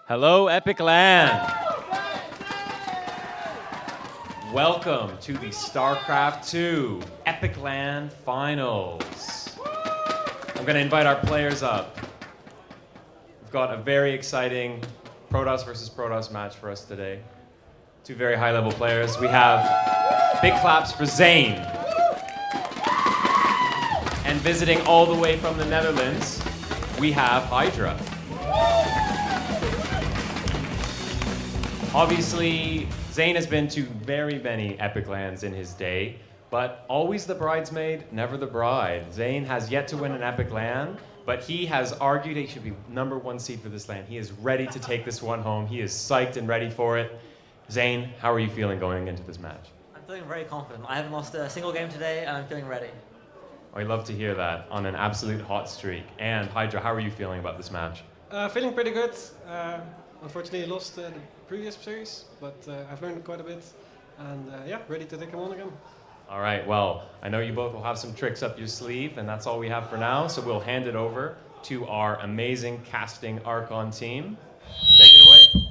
Hello, Epic Land. Welcome to the StarCraft 2 Epic Land Finals. I'm going to invite our players up. We've got a very exciting Protoss versus Protoss match for us today. Two very high-level players. We have big claps for Zane. And visiting all the way from the Netherlands, we have Hydra. Obviously, Zane has been to very many Epic Lands in his day, but always the bridesmaid, never the bride. Zane has yet to win an Epic Land, but he has argued he should be #1 seed for this land. He is ready to take this one home. He is psyched and ready for it. Zane, how are you feeling going into this match? I'm feeling very confident. I haven't lost a single game today, and I'm feeling ready. I love to hear that on an absolute hot streak. And Hydra, how are you feeling about this match? Feeling pretty good. Unfortunately, lost the previous series, but I've learned quite a bit, and yeah, ready to take him on again. All right, well, I know you both will have some tricks up your sleeve, and that's all we have for now, so we'll hand it over to our amazing casting Archon team. Take it away.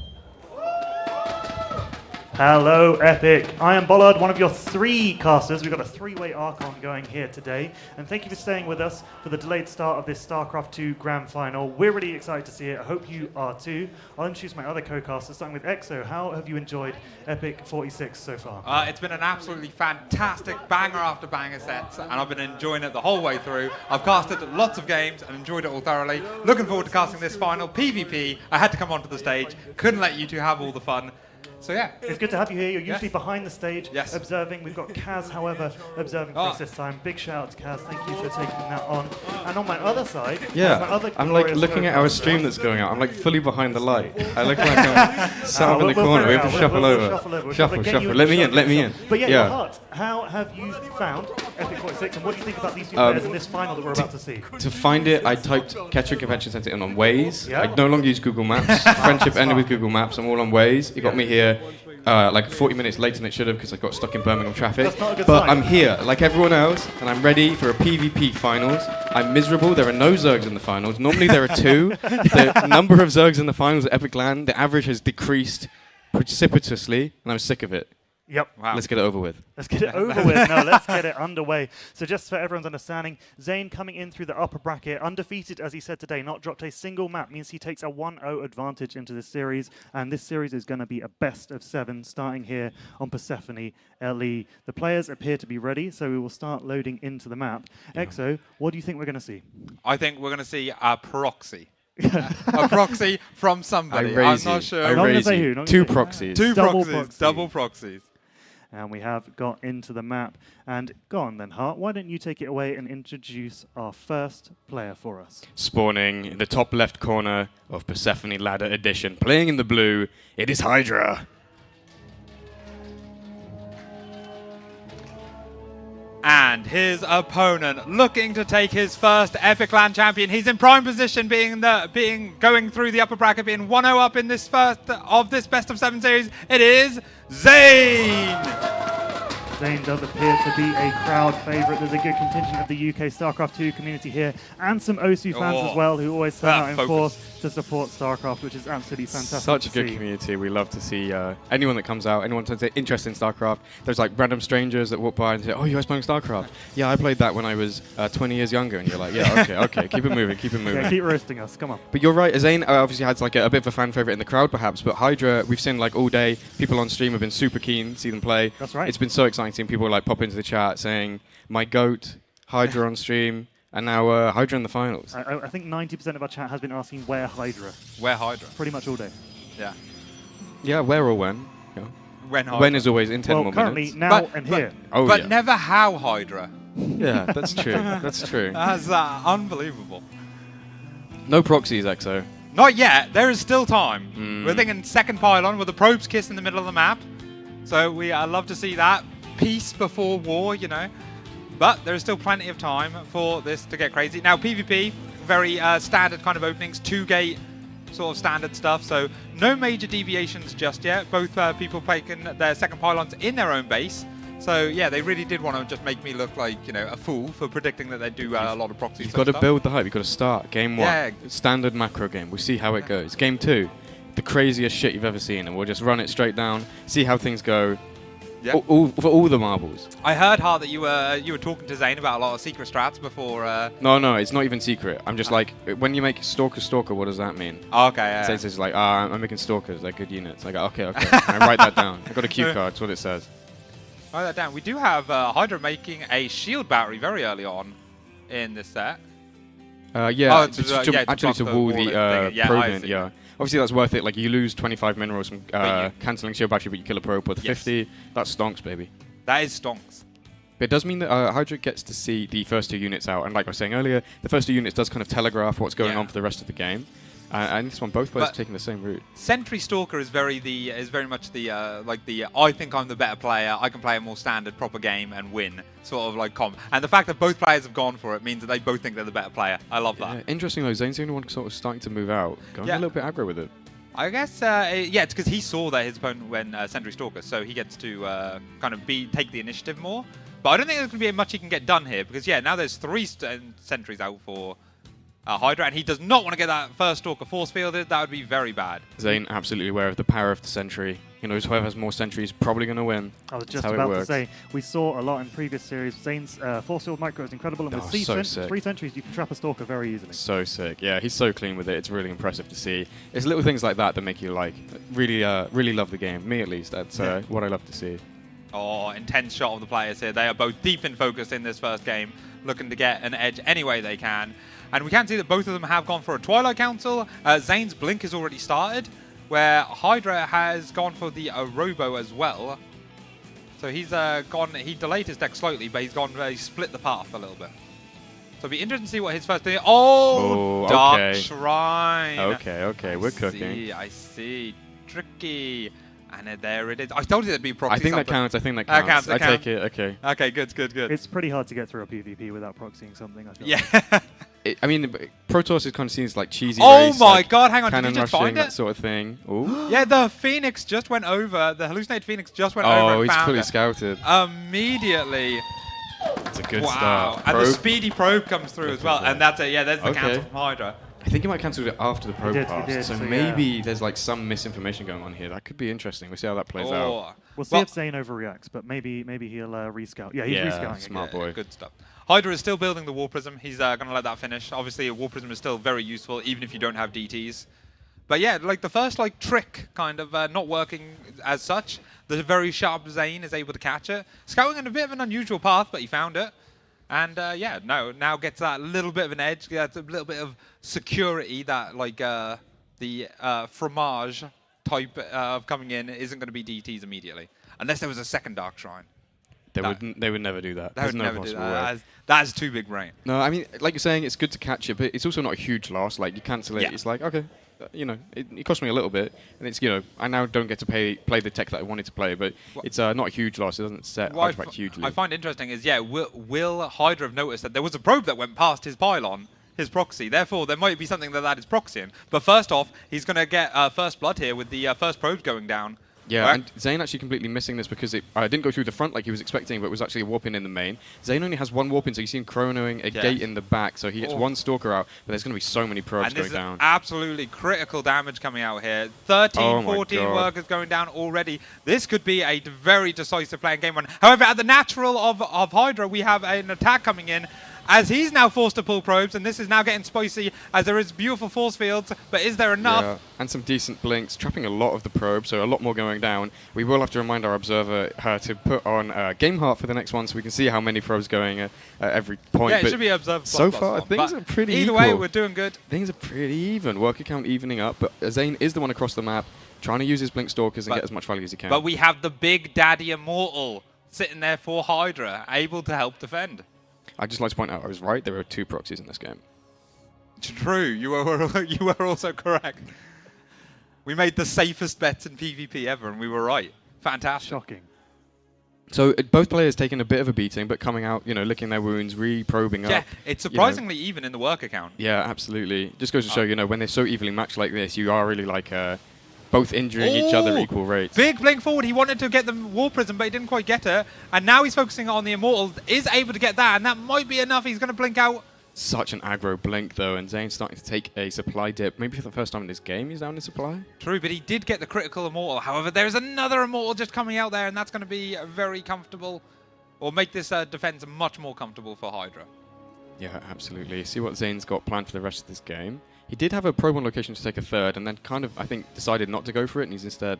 Hello, Epic. I am Bollard, one of your 3 casters. We've got a 3-way Archon going here today. And thank you for staying with us for the delayed start of this StarCraft 2 Grand Final. We're really excited to see it. I hope you are too. I'll introduce my other co-casters, starting with EXO. How have you enjoyed EPIC46 so far? It's been an absolutely fantastic banger after banger sets, and I've been enjoying it the whole way through. I've casted lots of games and enjoyed it all thoroughly. Looking forward to casting this final PvP. I had to come onto the stage. Couldn't let you two have all the fun. So yeah. It's good to have you here. You're usually behind the stage, Yes. observing. We've got Kaz, however, observing for us this time. Big shout out to Kaz. Thank you for taking that on. And on my other side, my other I'm like glorious looking at our stream that's going out. I'm like fully behind the light. I look like I'm sat up in the corner. We have to shuffle over. Shuffle. Let me in. But yeah, your heart. How have you found EPIC46, and what do you think about these two players in this final that we're about to see? To find it, I typed Kettering Convention Centre in on Waze. Yeah. I no longer use Google Maps. Friendship ended with Google Maps. I'm all on Waze. It got me here like 40 minutes later than it should have because I got stuck in Birmingham traffic. That's not a good but sign. I'm here, like everyone else, and I'm ready for a PvP finals. I'm miserable. There are no Zergs in the finals. Normally there are 2. The number of Zergs in the finals at Epic Land, the average has decreased precipitously, and I'm sick of it. Yep. Wow. Let's get it over with. Let's get it over with. No, let's get it underway. So just for everyone's understanding, Zane coming in through the upper bracket, undefeated, as he said today, not dropped a single map, means he takes a 1-0 advantage into this series. And this series is going to be a best of 7, starting here on Persephone LE. The players appear to be ready, so we will start loading into the map. EXO, what do you think we're going to see? I think we're going to see a proxy. A proxy from somebody. I'm not sure. Not gonna say who, not gonna 2 say who. proxies. Double proxies. And we have got into the map. And go on then, Hart. Why don't you take it away and introduce our first player for us? Spawning in the top left corner of Persephone Ladder Edition, playing in the blue, it is Hydra. And his opponent looking to take his first Epic Land champion. He's in prime position, going through the upper bracket, being 1-0 up in this first of this best of 7 series. It is Zane. Zane does appear to be a crowd favourite. There's a good contingent of the UK StarCraft 2 community here, and some OSU fans as well, who always turn out in force to support StarCraft, which is absolutely fantastic. Such a good community. We love to see anyone that comes out, anyone that's interested in StarCraft. There's like random strangers that walk by and say, "Oh, you guys playing StarCraft? Yeah, I played that when I was 20 years younger." And you're like, "Yeah, okay, keep it moving." Yeah, keep roasting us. Come on. But you're right. Zane obviously has like a bit of a fan favorite in the crowd, perhaps. But Hydra, we've seen like all day. People on stream have been super keen to see them play. That's right. It's been so exciting seeing people like pop into the chat saying, "My goat, Hydra on stream." And now Hydra in the finals. I think 90% of our chat has been asking where Hydra. Where Hydra? Pretty much all day. Yeah. Yeah, where or when? Yeah. When Hydra. When is always in 10 Well, more currently, minutes. now and here. Oh, but yeah. never how Hydra. Yeah, that's true. That's true. That's unbelievable. No proxies, EXO. Not yet. There is still time. We're thinking second pylon with the probes kiss in the middle of the map. So we love to see that. Peace before war, you know. But there is still plenty of time for this to get crazy. Now, PvP, very standard kind of openings, 2-gate sort of standard stuff. So no major deviations just yet. Both people taking their second pylons in their own base. So yeah, they really did want to just make me look like, you know, a fool for predicting that they'd do a lot of proxies. You've got to build the hype. You've got to start game 1. Yeah. Standard macro game. We'll see how it goes. Game 2. the craziest shit you've ever seen, and we'll just run it straight down, see how things go. Yeah. For all the marbles. I heard, Hart, that you were talking to Zane about a lot of secret strats before. No, it's not even secret. I'm just like, when you make Stalker, what does that mean? Oh, okay, yeah. It says like, I'm making Stalkers, they're good units. I go, okay. I write that down. I got a cue card, that's what it says. Write that down. We do have Hydra making a shield battery very early on in this set. Yeah, to block to the wall wall the thing. Yeah, I probing, see. yeah. Obviously that's worth it, like you lose 25 minerals from But cancelling shield battery, but you kill a probe with Yes. 50, that stonks, baby. That is stonks. But it does mean that Hydra gets to see the first 2 units out, and like I was saying earlier, the first 2 units does kind of telegraph what's going Yeah. on for the rest of the game. And this one, both players But are taking the same route. Sentry Stalker is very much the I think I'm the better player. I can play a more standard proper game and win sort of like comp. And the fact that both players have gone for it means that they both think they're the better player. I love that. Interesting though, Zane's the only one sort of starting to move out, going a little bit aggro with it. I guess it's because he saw that his opponent went Sentry Stalker, so he gets to kind of take the initiative more. But I don't think there's going to be much he can get done here because now there's 3 sentries out for Hydra, and he does not want to get that first Stalker force fielded. That would be very bad. Zane absolutely aware of the power of the sentry. He knows whoever has more sentries is probably going to win. I was That's just how it about to works. say, we saw a lot in previous series. Zane's force field micro is incredible, and with sick. 3 sentries, you can trap a Stalker very easily. So sick. Yeah, he's so clean with it. It's really impressive to see. It's little things like that that make you like really love the game. Me at least. That's what I love to see. Oh, intense shot of the players here. They are both deep in focus in this first game, looking to get an edge any way they can. And we can see that both of them have gone for a Twilight Council. Zane's Blink has already started, where Hydra has gone for the Robo as well. So he's he delayed his deck slightly, but he split the path a little bit. So it'll be interesting to see what his first thing. Oh, Dark okay. Shrine. Okay, we're cooking. I see. Tricky. And there it is. I told you there'd be a proxy. I think that counts. That I counts. take it. Okay. Okay, good. It's pretty hard to get through a PvP without proxying something, I feel. Yeah. I mean, Protoss is kind of seen as like cheesy. Oh race, my like god, hang on, did cannon you just rushing, find that it? sort of thing. Ooh. Yeah, the Phoenix just went over. The hallucinated Phoenix just went over Oh, and he's found fully it. scouted. Immediately. It's a good Wow. start. And the Probe. speedy probe comes through as well. And that's it. Yeah, there's the Okay. cancel from Hydra. I think he might cancel it after the probe did, pass. So so maybe there's like some misinformation going on here. That could be interesting. We'll see how that plays out. We'll see if Zane overreacts, but maybe he'll rescout. Yeah, he's rescouting. smart Yeah, boy. good stuff. Hydra is still building the War Prism. He's going to let that finish. Obviously, a War Prism is still very useful, even if you don't have DTs. But yeah, like the first trick kind of not working as such. The very sharp Zane is able to catch it. Scouting in a bit of an unusual path, but he found it. And now gets that little bit of an edge, gets a little bit of security that the fromage type of coming in isn't going to be DTs immediately. Unless there was a second Dark Shrine. They would never do that. They There's would no never do possible that. way. That's too big brain. No, I mean, like you're saying, it's good to catch it, but it's also not a huge loss. Like, you cancel it, it's like, okay, it cost me a little bit, and it's, I now don't get to play the tech that I wanted to play, but it's not a huge loss. It doesn't set Hydra back hugely. I find interesting is, will Hydra have noticed that there was a probe that went past his pylon, his proxy? Therefore, there might be something that is proxying. But first off, he's going to get first blood here with the first probes going down. Yeah, and Zane actually completely missing this because it didn't go through the front like he was expecting, but it was actually a warp-in in the main. Zane only has one warp-in, so you see him chronoing a gate in the back, so he gets one Stalker out, but there's going to be so many probes going down. And this is absolutely critical damage coming out here. 13, 14 workers going down already. This could be a very decisive play in game one. However, at the natural of Hydra, we have an attack coming in, as he's now forced to pull probes, and this is now getting spicy as there is beautiful force fields, but is there enough? Yeah, and some decent blinks, trapping a lot of the probes, so a lot more going down. We will have to remind our observer to put on Game Heart for the next one so we can see how many probes going at every point. Yeah, it but should be observed. So far, things are pretty either equal. way, we're doing good. Things are pretty even. Worker count evening up, but Zane is the one across the map, trying to use his Blink Stalkers and get as much value as he can. But we have the Big Daddy Immortal sitting there for Hydra, able to help defend. I'd just like to point out, I was right. There are 2 proxies in this game. True, you were also correct. We made the safest bets in PvP ever, and we were right. Fantastic. Shocking. So both players taking a bit of a beating, but coming out, licking their wounds, re-probing up. Yeah, it's surprisingly even in the work account. Yeah, absolutely. Just goes to show, when they're so evenly matched like this, you are really both injuring each other at equal rates. Big blink forward. He wanted to get the War Prism, but he didn't quite get it. And now he's focusing on the Immortal. Is able to get that, and that might be enough. He's going to blink out such an aggro blink though, and Zane's starting to take a supply dip. Maybe for the first time in this game, he's down in supply. True, but he did get the critical immortal. However, there's another immortal just coming out there, and that's going to be very comfortable, or make this defense much more comfortable for Hydra. Yeah, absolutely. See what Zane's got planned for the rest of this game. He did have a probe on location to take a third, and then kind of, I think, decided not to go for it, and he's instead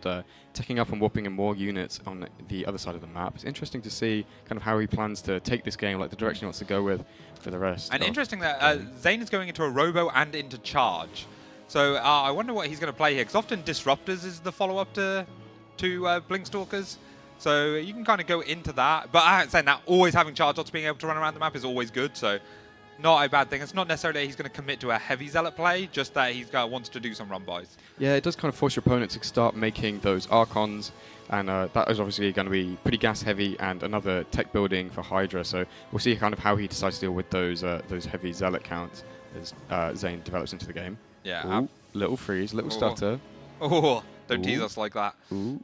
taking up and whopping in more units on the other side of the map. It's interesting to see kind of how he plans to take this game, like the direction he wants to go with for the rest. And interesting that Zane is going into a robo and into charge. So I wonder what he's going to play here, because often Disruptors is the follow-up to Blinkstalkers. So you can kind of go into that. But saying that, always having charge odds being able to run around the map is always good. So not a bad thing. It's not necessarily that he's going to commit to a heavy Zealot play, just that he wants to do some run-bys. Yeah, it does kind of force your opponent to start making those Archons, and that is obviously going to be pretty gas-heavy and another tech building for Hydra, so we'll see kind of how he decides to deal with those heavy Zealot counts as Zane develops into the game. Yeah. Ooh, little freeze, little stutter. Oh, don't tease us like that. Ooh.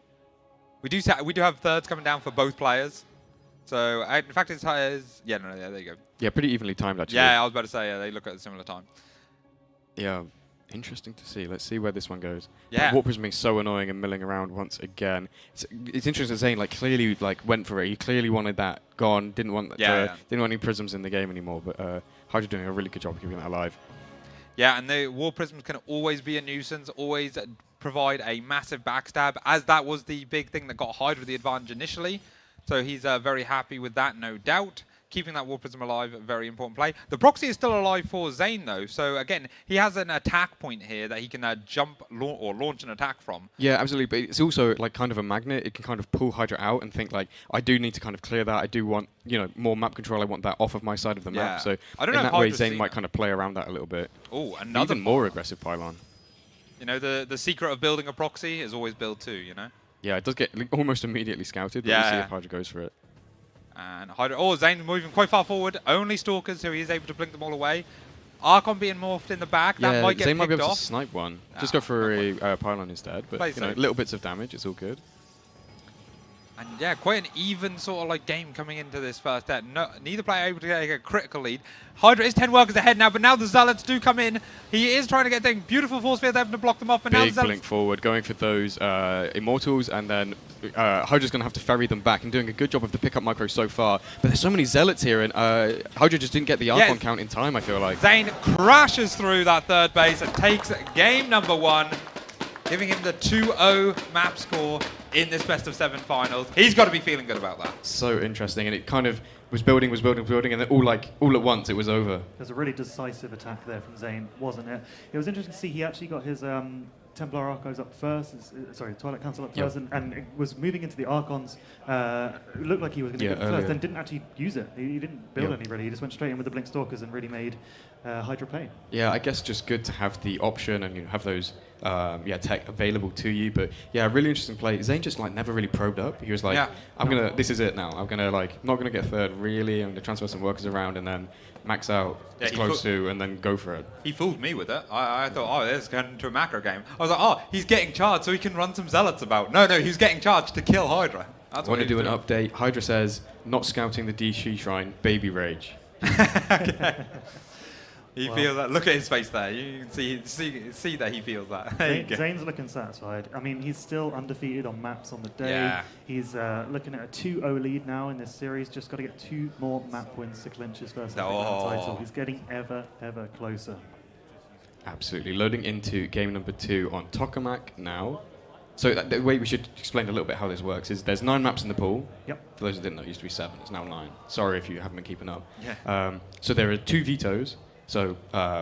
We do have thirds coming down for both players. So, in fact, it's yeah, there you go. Yeah, pretty evenly timed, actually. Yeah, I was about to say, they look at a similar time. Yeah, interesting to see. Let's see where this one goes. Yeah. Warp Prism being so annoying and milling around once again. It's interesting that Zane clearly went for it. He clearly wanted that gone. Didn't want didn't want any prisms in the game anymore. But Hydra doing a really good job of keeping that alive. Yeah, and the War Prisms can always be a nuisance, always provide a massive backstab, as that was the big thing that got Hydra the advantage initially. So he's very happy with that, no doubt. Keeping that War Prism alive, a very important play. The proxy is still alive for Zane, though. So, again, he has an attack point here that he can jump or launch an attack from. Yeah, absolutely. But it's also kind of a magnet. It can kind of pull Hydra out and think, I do need to kind of clear that. I do want, more map control. I want that off of my side of the map. So, I don't know in if that way, Hydra's Zane might kind of play around that a little bit. Oh, another even more aggressive pylon. The secret of building a proxy is always build two, Yeah, it does get almost immediately scouted, but we'll see if Hydra goes for it. And Hydra, Zane's moving quite far forward. Only Stalkers, so he is able to blink them all away. Archon being morphed in the back, that might get Zane might be picked able off. to snipe one. Just go for a pylon instead, but little bits of damage, it's all good. And yeah, quite an even sort of game coming into this first set. Neither player able to get a critical lead. Hydra is 10 workers ahead now, but now the Zealots do come in. He is trying to get things. Beautiful force field able to block them off, but now the Zealots blink forward, going for those Immortals, and then Hydra's going to have to ferry them back and doing a good job of the pickup micro so far. But there's so many Zealots here, and Hydra just didn't get the Archon count in time, I feel like. Zane crashes through that third base and takes game number 1. Giving him the 2-0 map score in this best of 7 finals. He's got to be feeling good about that. So interesting, and it kind of was building, and then all at once it was over. There's a really decisive attack there from Zane, wasn't it? It was interesting to see he actually got his Templar Archives up first, Twilight Council up first, and it was moving into the Archons. It looked like he was going to get first, then didn't actually use it. He didn't build any really. He just went straight in with the Blink Stalkers and really made Hydra pay. Yeah, I guess just good to have the option and have those tech available to you. But yeah, really interesting play. Zane just never really probed up. He was like, this is it now. I'm gonna not gonna get third really. I'm gonna transfer some workers around and then max out as close to and then go for it. He fooled me with it. I thought, this is going into a macro game. I was like, he's getting charged so he can run some Zealots about. No, he's getting charged to kill Hydra. I want to do an update. Hydra says, not scouting the DC Shrine, baby rage. Okay. He feels that. Look at his face there. You can see that he feels that. Zane's looking satisfied. I mean, he's still undefeated on maps on the day. Yeah. He's looking at a 2-0 lead now in this series. Just got to get 2 more map wins to clinch his first title. He's getting ever closer. Absolutely. Loading into game number 2 on Tokamak now. So the way we should explain a little bit how this works is there's 9 maps in the pool. Yep. For those who didn't know, it used to be 7. It's now 9. Sorry if you haven't been keeping up. Yeah. So there are 2 vetoes. So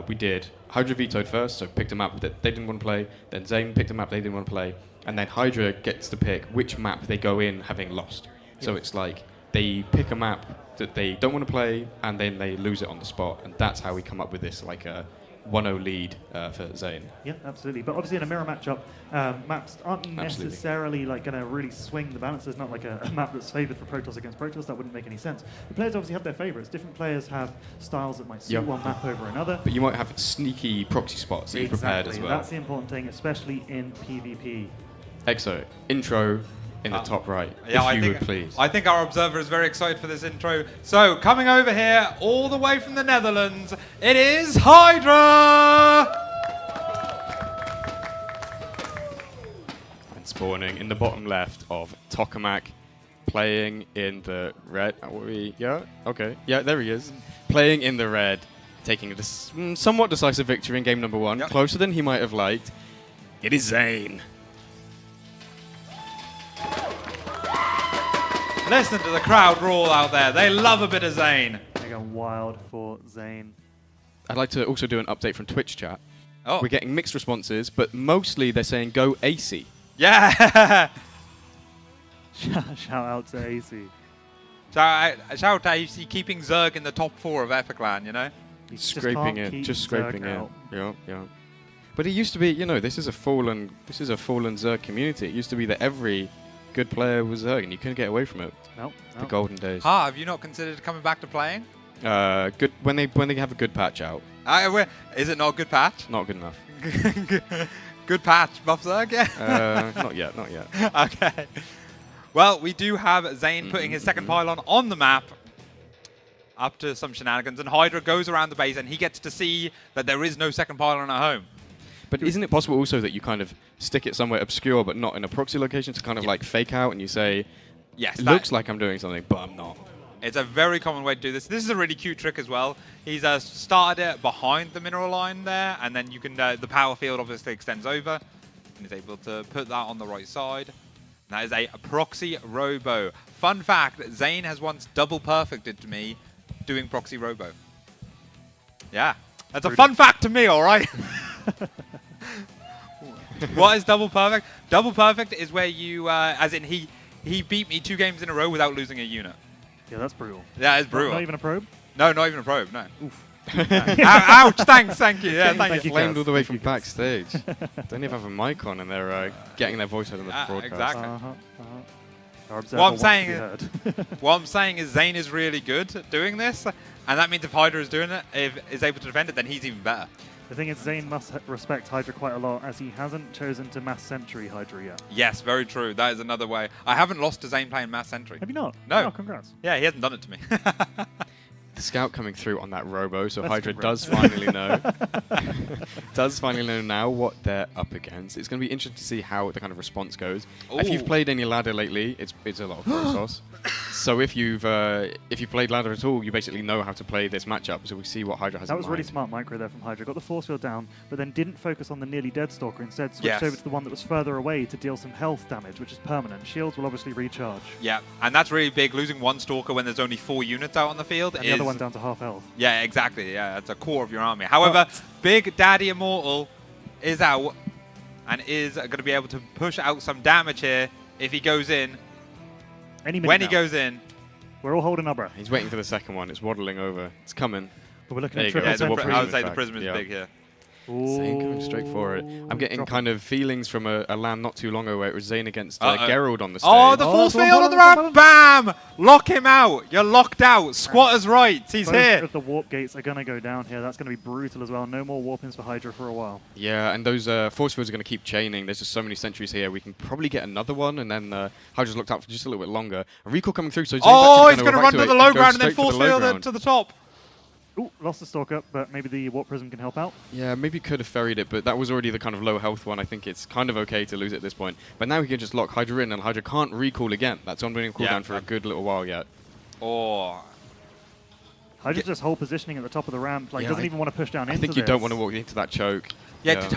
we did Hydra vetoed first, so picked a map that they didn't want to play. Then Zane picked a map they didn't want to play. And then Hydra gets to pick which map they go in having lost. Yes. So it's they pick a map that they don't want to play, and then they lose it on the spot. And that's how we come up with this 1-0 lead for Zane. Yeah, absolutely. But obviously in a mirror matchup, maps aren't necessarily going to really swing the balance. There's not a map that's favoured for Protoss against Protoss. That wouldn't make any sense. The players obviously have their favourites. Different players have styles that might suit one map over another. But you might have sneaky proxy spots that you've prepared as well. That's the important thing, especially in PvP. Exo, intro, in the top right, Yeah, if you would please. I think our observer is very excited for this intro. So, coming over here, all the way from the Netherlands, it is Hydra! And spawning in the bottom left of Tokamak, playing in the red. Yeah, okay. Yeah, there he is. Playing in the red, taking a somewhat decisive victory in game number 1. Yep. Closer than he might have liked. It is Zane. Listen to the crowd roar out there. They love a bit of Zane. They're going wild for Zane. I'd like to also do an update from Twitch chat. Oh. We're getting mixed responses, but mostly they're saying go AC. Yeah! Shout out to AC. Shout out to AC keeping Zerg in the top 4 of Epic Land, you know? He just Scraping can't it, keep just scraping Zerg it. out. Yeah, yeah. But it used to be, you know, this is a fallen Zerg community. It used to be that every good player was Zerg, and you couldn't get away from it. Nope. The golden days. Have you not considered coming back to playing? Good when they have a good patch out. Is it not a good patch? Not good enough. Good patch, Buff Zerg, yeah? Not yet. Not yet. Okay. Well, we do have Zane putting his second pylon on the map up to some shenanigans, and Hydra goes around the base, and he gets to see that there is no second pylon at home. But isn't it possible also that you kind of stick it somewhere obscure but not in a proxy location to kind of like fake out and you say, Yes, it looks like I'm doing something, but I'm not. It's a very common way to do this. This is a really cute trick as well. He's started it behind the mineral line there, and then you can the power field obviously extends over, and he's able to put that on the right side. That is a proxy robo. Fun fact, Zane has once double perfected to me doing proxy robo. Yeah, that's a fun fact to me, all right? What is double perfect? Double perfect is where you, as in he beat me 2 games in a row without losing a unit. Yeah, that's brutal. That is brutal. Not even a probe? No, not even a probe, no. Oof. Ouch, thank you. Yeah, thank you. Flamed all the way from backstage. Don't even have a mic on, and they're getting their voice out on the broadcast. Exactly. Our observer What I'm wants saying to be is, heard. what I'm saying is Zane is really good at doing this, and that means if Hydra is doing it, if is able to defend it, then he's even better. The thing is, Zane must respect Hydra quite a lot, as he hasn't chosen to mass sentry Hydra yet. Yes, very true. That is another way. I haven't lost to Zane playing Mass Sentry. Have you not? No. Oh, congrats. Yeah, he hasn't done it to me. The scout coming through on that robo, so That's Hydra congrats. does finally know. Does finally know now what they're up against. It's going to be interesting to see how the kind of response goes. If you've Ooh. played any ladder lately, it's a lot of Protoss. So if you've played ladder at all, you basically know how to play this matchup. So we see what Hydra has. That in was really mind. smart micro there from Hydra. Got the force field down, but then didn't focus on the nearly dead Stalker. Instead, switched Yes. over to the one that was further away to deal some health damage, which is permanent. Shields will obviously recharge. Yeah, and that's really big. Losing 1 Stalker when there's only 4 units out on the field And is... the other one down to half health. Yeah, exactly. Yeah, that's a core of your army. However, Big Daddy Immortal is out and is going to be able to push out some damage here if he goes in. Any minute When now. he goes in. We're all holding our breath. He's waiting for the second one. It's waddling over. It's coming. But we're looking There at you go. triple Yeah, the sentry. Prism, I would say in the fact. Prism is Yeah. big here. Zane coming straight for it. I'm getting Drop kind of feelings from a LAN not too long ago where it was Zane against Uh-oh. Gerald on the stage. Oh, the Oh, force that's one field on the button, ramp. Bam! Lock him out. You're locked out. Squatter's rights. He's Both here. of the warp gates are going to go down here. That's going to be brutal as well. No more warp-ins for Hydra for a while. Yeah, and those force fields are going to keep chaining. There's just so many sentries here. We can probably get another one, and then Hydra's looked out for just a little bit longer. A recall coming through, so Zane's Oh, he's actually going to run to evacuate the low and go ground and then straight for force the low field it ground. to the top. Ooh, lost the Stalker, but maybe the warp prism can help out. Yeah, maybe could have ferried it, but that was already the kind of low health one. I think it's kind of okay to lose at this point. But now he can just lock Hydra in, and Hydra can't recall again. That's on cooldown Yeah. for a good little while yet. Oh. Hydra's just whole positioning at the top of the ramp. Like, Yeah, doesn't I- even want to push down I into think you this. don't want to walk into that choke. Yeah,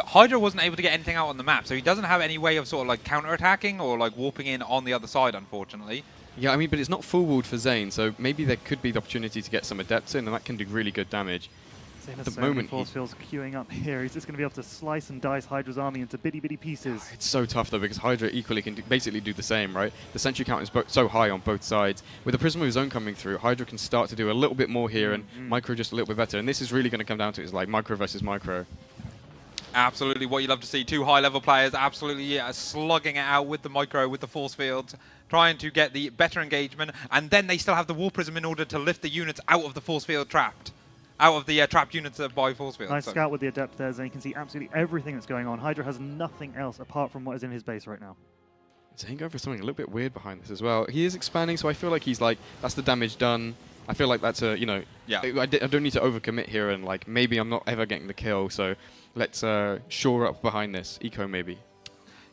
Hydra wasn't able to get anything out on the map, so he doesn't have any way of sort of like counter-attacking or like warping in on the other side, unfortunately. Yeah, I mean, but it's not full walled for Zane, so maybe there could be the opportunity to get some adepts in, and that can do really good damage. Zane has the so many moment force fields queuing up here. He's just going to be able to slice and dice Hydra's army into bitty pieces. It's so tough though, because Hydra equally can basically do the same, right? The sentry count is so high on both sides. With the Prism of his own coming through, Hydra can start to do a little bit more here, and Micro just a little bit better. And this is really going to come down to is like Micro versus Micro. Absolutely what you love to see. 2 high-level players absolutely slugging it out with the micro, with the force fields, trying to get the better engagement. And then they still have the War Prism in order to lift the units out of the force field trapped. Out of the trapped units by force field. Nice scout with the adept there, Zane can see absolutely everything that's going on. Hydra has nothing else apart from what is in his base right now. Zane going for something a little bit weird behind this as well. He is expanding, so I feel like he's like, that's the damage done. I feel like that's a, you know, I don't need to overcommit here, and like maybe I'm not ever getting the kill, so let's shore up behind this. Eco maybe.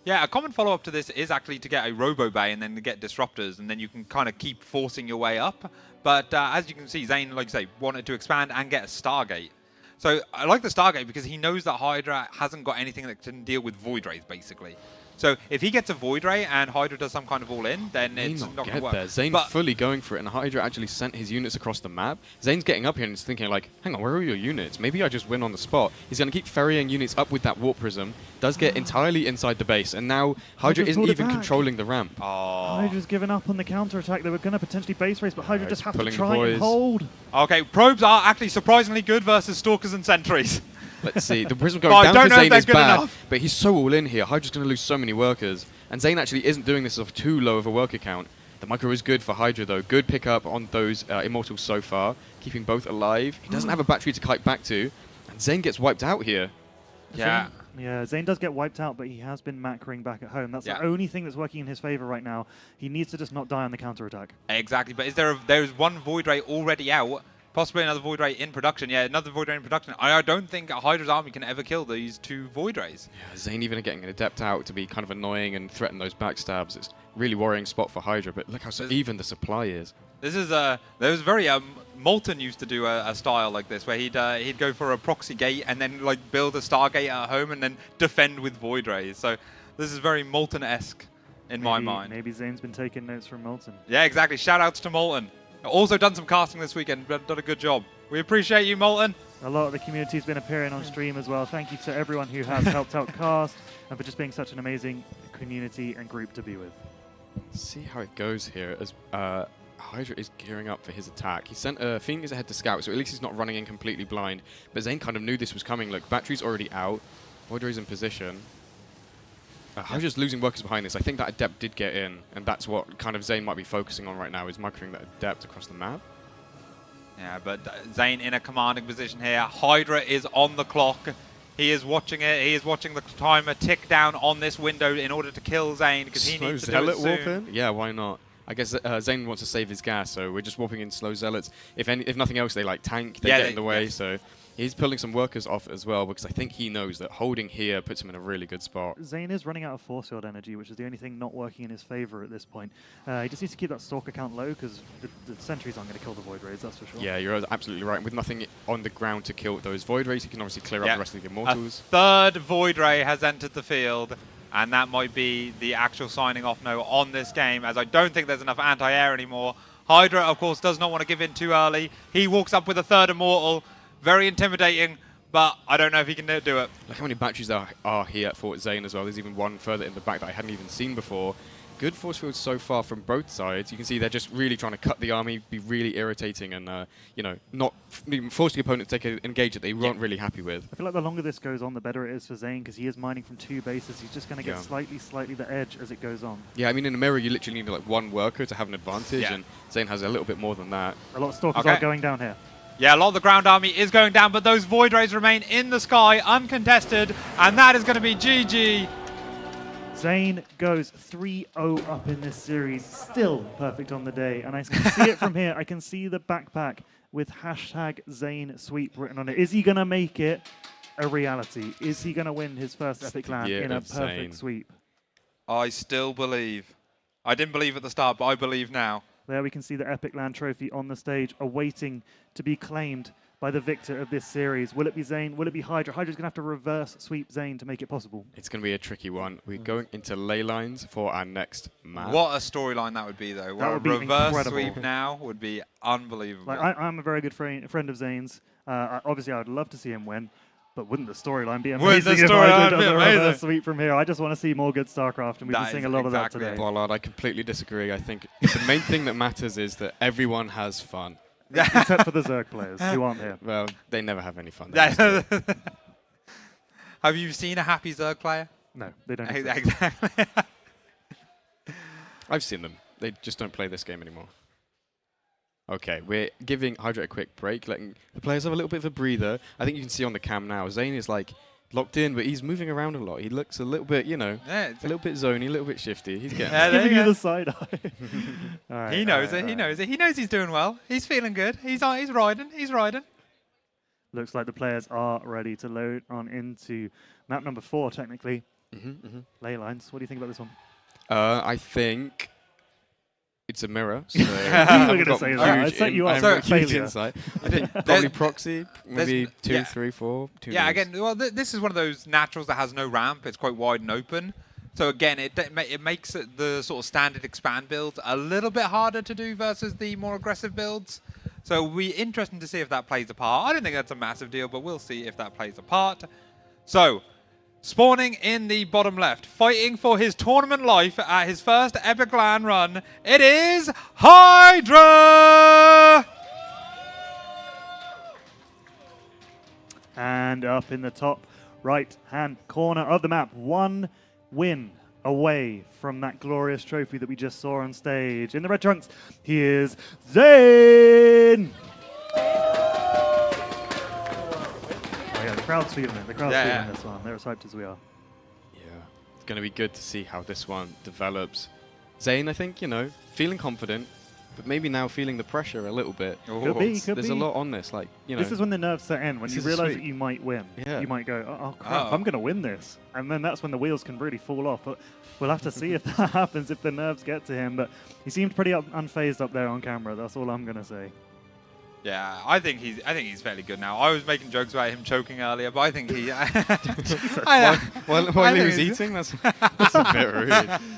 Yeah, a common follow-up to this is actually to get a Robo Bay and then to get Disruptors, and then you can kind of keep forcing your way up. But as you can see, Zane, like you say, wanted to expand and get a Stargate. So I like the Stargate because he knows that Hydra hasn't got anything that can deal with Void Rays, basically. So if he gets a Void Ray and Hydra does some kind of all-in, then it's not going to work. There. Zane fully going for it, and Hydra actually sent his units across the map. Zane's getting up here and he's thinking like, hang on, where are your units? Maybe I just win on the spot. He's going to keep ferrying units up with that Warp Prism. Does get entirely inside the base, and now Hydra isn't even controlling the ramp. Oh. Hydra's given up on the counter-attack. They were going to potentially base race, but Hydra just has to try boys. and hold. Okay, probes are actually surprisingly good versus Stalkers and Sentries. Let's see. The Prism going down to Zane is bad, enough. but he's so all in here. Hydra's going to lose so many workers. And Zane actually isn't doing this off too low of a worker count. The micro is good for Hydra, though. Good pickup on those Immortals so far, keeping both alive. He doesn't have a battery to kite back to, and Zane gets wiped out here. Yeah. Zane does get wiped out, but he has been macroing back at home. That's the only thing that's working in his favor right now. He needs to just not die on the counterattack. Exactly, but is there's one Void Ray already out, possibly another Void Ray in production. Yeah, another Void Ray in production. I don't think Hydra's army can ever kill these 2 Void Rays. Yeah, Zane even getting an Adept out to be kind of annoying and threaten those backstabs. It's really worrying spot for Hydra, but look how even the supply is. This is there was very Molten used to do a style like this where he'd go for a proxy gate and then like build a Stargate at home and then defend with Void Rays. So this is very Molten-esque in my mind. Maybe Zane's been taking notes from Molten. Yeah, exactly. Shout outs to Molten. Also done some casting this weekend, but done a good job. We appreciate you, Molten. A lot of the community's been appearing on stream as well. Thank you to everyone who has helped out cast and for just being such an amazing community and group to be with. See how it goes here as Hydra is gearing up for his attack. He sent Phoenix ahead to scout, so at least he's not running in completely blind. But Zane kind of knew this was coming. Look, battery's already out. Void Ray's in position. Hydra's losing workers behind this. I think that Adept did get in, and that's what kind of Zane might be focusing on right now, is microing that Adept across the map. Yeah, but Zane in a commanding position here. Hydra is on the clock. He is watching it. He is watching the timer tick down on this window in order to kill Zane because he needs to do it soon. Yeah, why not? I guess Zane wants to save his gas, so we're just warping in slow zealots. If nothing else, they like tank. They get in the way, so he's pulling some workers off as well because I think he knows that holding here puts him in a really good spot. Zane is running out of force field energy, which is the only thing not working in his favor at this point. He just needs to keep that Stalker count low because the sentries aren't going to kill the Void Rays, that's for sure. Yeah, you're absolutely right. With nothing on the ground to kill those Void Rays, he can obviously clear up the rest of the Immortals. A 3rd Void Ray has entered the field. And that might be the actual signing off note on this game, as I don't think there's enough anti-air anymore. Hydra, of course, does not want to give in too early. He walks up with a 3rd Immortal. Very intimidating, but I don't know if he can do it. Look how many batteries there are here at Fort Zane as well. There's even one further in the back that I hadn't even seen before. Good force fields so far from both sides. You can see they're just really trying to cut the army, be really irritating, and not force the opponent to take an engage that they weren't really happy with. I feel like the longer this goes on, the better it is for Zane because he is mining from 2 bases. He's just going to get slightly the edge as it goes on. Yeah, I mean in a mirror you literally need like 1 worker to have an advantage, and Zane has a little bit more than that. A lot of Stalkers are going down here. Yeah, a lot of the ground army is going down, but those Void Rays remain in the sky, uncontested, and that is going to be GG. Zane goes 3-0 up in this series, still perfect on the day. And I can see it from here. I can see the backpack with #ZaneSweep written on it. Is he going to make it a reality? Is he going to win his first Epic LAN in a perfect sweep? I still believe. I didn't believe at the start, but I believe now. There we can see the Epic LAN trophy on the stage, awaiting to be claimed by the victor of this series. Will it be Zane? Will it be Hydra? Hydra's going to have to reverse sweep Zane to make it possible. It's going to be a tricky one. We're going into ley lines for our next map. What a storyline that would be, though. That would be reverse incredible. sweep now would be unbelievable. Like, I'm a very good friend of Zane's. Obviously, I would love to see him win. But wouldn't the storyline be amazing if Hydra does a reverse sweep from here? I just want to see more good StarCraft, and we've been seeing a lot of that today. Bollard, I completely disagree. I think the main thing that matters is that everyone has fun. Except for the Zerg players who aren't here. Well, they never have any fun. Have you seen a happy Zerg player? No, they don't. Exactly. I've seen them. They just don't play this game anymore. Okay, we're giving Hydra a quick break, letting the players have a little bit of a breather. I think you can see on the cam now, Zane is like locked in, but he's moving around a lot. He looks a little bit, you know, Yeah, a little bit zony, a little bit shifty. He's getting Yeah, there Giving you you go. the side eye. All right, He knows all right, it. He all right. knows it. He knows he's doing well. He's feeling good. He's riding. He's riding. Looks like the players are ready to load on into map number 4, technically. Ley lines. What do you think about this one? I think it's a mirror. So We were gonna say that. I huge set you up I for have huge failure. insight. I think probably proxy, maybe there's- 2, yeah. 3, 4. Two Yeah, names. again, well, this is one of those naturals that has no ramp. It's quite wide and open. So again, it makes the sort of standard expand builds a little bit harder to do versus the more aggressive builds. So it'll be interesting to see if that plays a part. I don't think that's a massive deal, but we'll see if that plays a part. So, spawning in the bottom left, fighting for his tournament life at his first Epic LAN run, it is Hydra! And up in the top right-hand corner of the map, 1 win away from that glorious trophy that we just saw on stage. In the red trunks, here's Zayn! Oh yeah, the crowd's feeling it. The crowd's Yeah, feeling this one. They're as hyped as we are. Yeah, it's going to be good to see how this one develops. Zayn, I think, you know, feeling confident, but maybe now feeling the pressure a little bit. Could be, could There's be. a lot on this, like, you know. This is when the nerves set in, when This you is realize sweet. that you might win. Yeah. You might go, oh crap, Uh-oh. I'm going to win this. And then that's when the wheels can really fall off. But we'll have to see if that happens, if the nerves get to him. But he seemed pretty unfazed up there on camera. That's all I'm going to say. Yeah, I think he's fairly good now. I was making jokes about him choking earlier, but I think he. While I he think was it's- eating, that's a bit rude.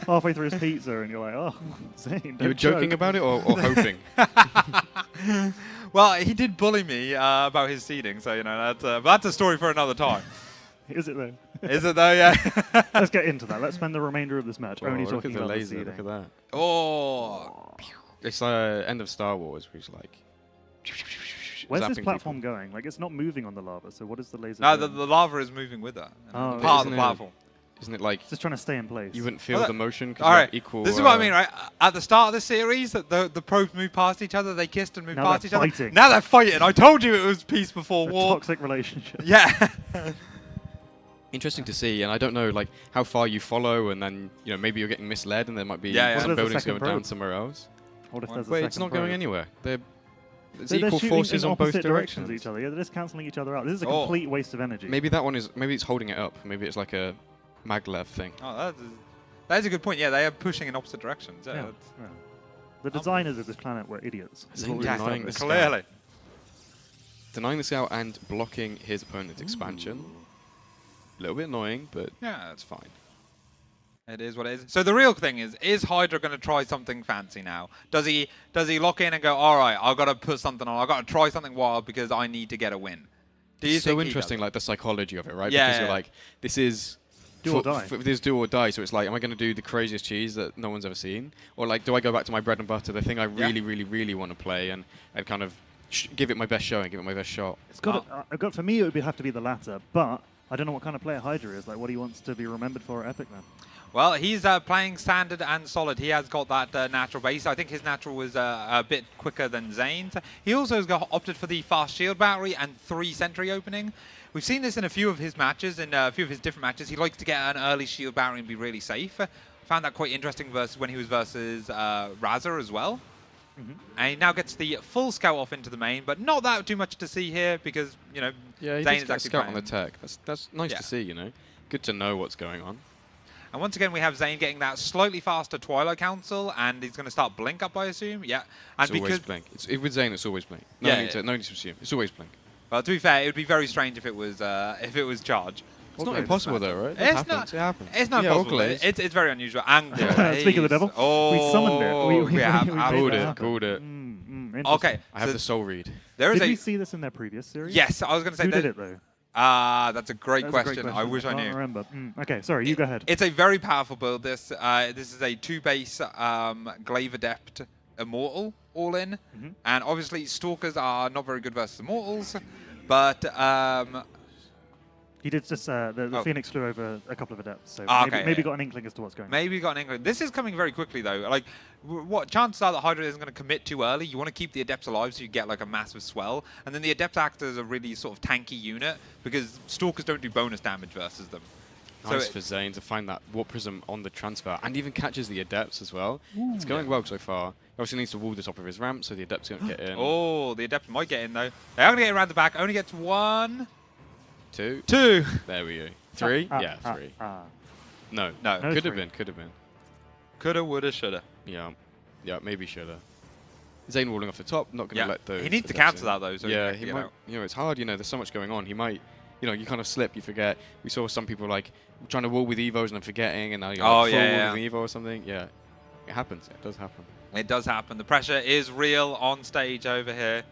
Halfway through his pizza, and you're like, oh, Zayn, You were don't joking choke. about it or hoping? Well, he did bully me about his seeding, so you know that's a story for another time. Is it though? Is it though? Yeah. Let's get into that. Let's spend the remainder of this match only look talking at the about the laser, seeding. look at that. Oh. It's end of Star Wars, where he's like... Where's this zapping platform people. going? Like, it's not moving on the lava, so what is the laser No, doing? the lava is moving with her. Oh, Part of isn't the it- platform. Isn't it like It's just trying to stay in place. you wouldn't feel Well, the motion because All you right, have equal... this is what I mean, right? At the start of the series, the probes moved past each other, they kissed and moved Now past they're each other. fighting. Now they're fighting. I told you it was peace before It's a war. toxic relationship. Yeah. Interesting to see, and I don't know like how far you follow, and then you know maybe you're getting misled, and there might be Yeah, yeah. What some if there's a buildings second going down probe? somewhere else. What if there's a Wait, it's second not going probe? anywhere. There's They're equal shooting forces in on both opposite directions. to each other. Yeah, they're just cancelling each other out. This is a Oh. complete waste of energy. Maybe that one is. Maybe it's holding it up. Maybe it's like a maglev thing. Oh, that is a good point. Yeah, they are pushing in opposite directions. Yeah, Yeah. that's- Yeah. The designers of this planet were idiots. is what Zayn we've denying established. the clearly. Denying the scout and blocking his opponent's expansion. A little bit annoying, but Yeah, that's fine. it is what it is. So the real thing is Hydra going to try something fancy now? Does he lock in and go, all right, I've got to put something on. I've got to try something wild because I need to get a win? Do you It's think so he interesting, does? like the psychology of it, right? Yeah, Because yeah. you're like, this is Do or die. This do or die. So it's like, am I going to do the craziest cheese that no one's ever seen, or like, do I go back to my bread and butter, the thing I really, really, really want to play, and kind of give it my best show and give it my best shot? It's got. For me, it would have to be the latter. But I don't know what kind of player Hydra is. Like, what he wants to be remembered for at Epic, man. Well, he's playing standard and solid. He has got that natural base. I think his natural was a bit quicker than Zayn's. He also has opted for the fast shield battery and 3 sentry opening. We've seen this in a few of his matches, in a few of his different matches. He likes to get an early shield battery and be really safe. Found that quite interesting versus when he was versus Razor as well. And he now gets the full scout off into the main, but not that too much to see here because, you know, Yeah, he Zayn does is get a actually scout on the playing. tech. That's nice Yeah. to see, you know. Good to know what's going on. And once again, we have Zayn getting that slightly faster Twilight Council, and he's going to start Blink up, I assume. Yeah. And It's always blink. With Zayn, it's always blink. No Yeah, need to assume. It's always blink. Well, to be fair, it would be very strange if it was charge. It's not Okay. impossible though, right? It It's happens. not. It happens. It's not yeah, possible. Glaze. It's very unusual. And Speak of the devil. Oh, We summoned it. We have made Called that it. happen. Called it. Interesting. Okay. I have so the soul read. there is Did we a. see this in their previous series? Yes, I was going to say Who that. did it though? That's a great That's a question. I wish I can't knew. remember. Okay, sorry. You go ahead. It's a very powerful build. This is a 2-base Glaive Adept Immortal all in, and obviously Stalkers are not very good versus Immortals, but He did just the Oh. Phoenix flew over a couple of adepts, so Ah, maybe, okay, maybe yeah. got an inkling as to what's going on. Maybe got an inkling. This is coming very quickly, though. Like, what chances are that Hydra isn't going to commit too early? You want to keep the Adepts alive so you get like a massive swell, and then the Adept act as a really sort of tanky unit because Stalkers don't do bonus damage versus them. Nice So for Zane to find that Warp Prism on the transfer, and even catches the Adepts as well. It's going well so far. He obviously needs to wall the top of his ramp so the Adepts don't get in. Oh, the Adept might get in, though. They are going to get around the back. Only gets 1, 2. 2. There we go. 3? Ah, Yeah, 3. No. No. No, Could have 3. been, could have been. Coulda, woulda, shoulda. Yeah. Yeah, maybe shoulda. Zane walling off the top, not going to Yeah. let those... He needs to Adepts cancel in. that, though. So Yeah, he he can might... get out. You know, it's hard, you know, there's so much going on. He might... You know, you kind of slip, you forget. We saw some people, like, trying to wall with Evos and then forgetting, and now you're Oh, like, full yeah, wall with an Evo or something. Yeah. It happens. It does happen. It does happen. The pressure is real on stage over here.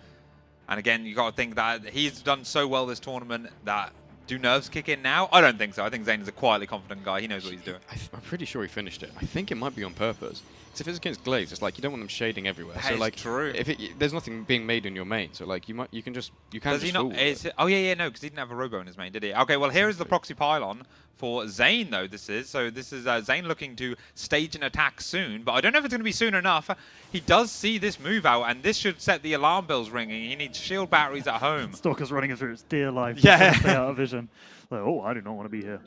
And again, you got to think that he's done so well this tournament that do nerves kick in now? I don't think so. I think Zane is a quietly confident guy. He knows what he's doing. I'm pretty sure he finished it. I think it might be on purpose. Because if it's against Glaze, it's like you don't want them shading everywhere. That so is like, true. If there's nothing being made in your main, so like you can Does just he fool not? with it. Oh, yeah, no, because he didn't have a robo in his main, did he? Okay, well, here is the proxy pylon for Zane, though, this is. So this is Zane looking to stage an attack soon, but I don't know if it's going to be soon enough. He does see this move out, and this should set the alarm bells ringing. He needs shield batteries at home. Stalker's running through its dear life. Yeah. Stay out of vision. Like, oh, I do not want to be here.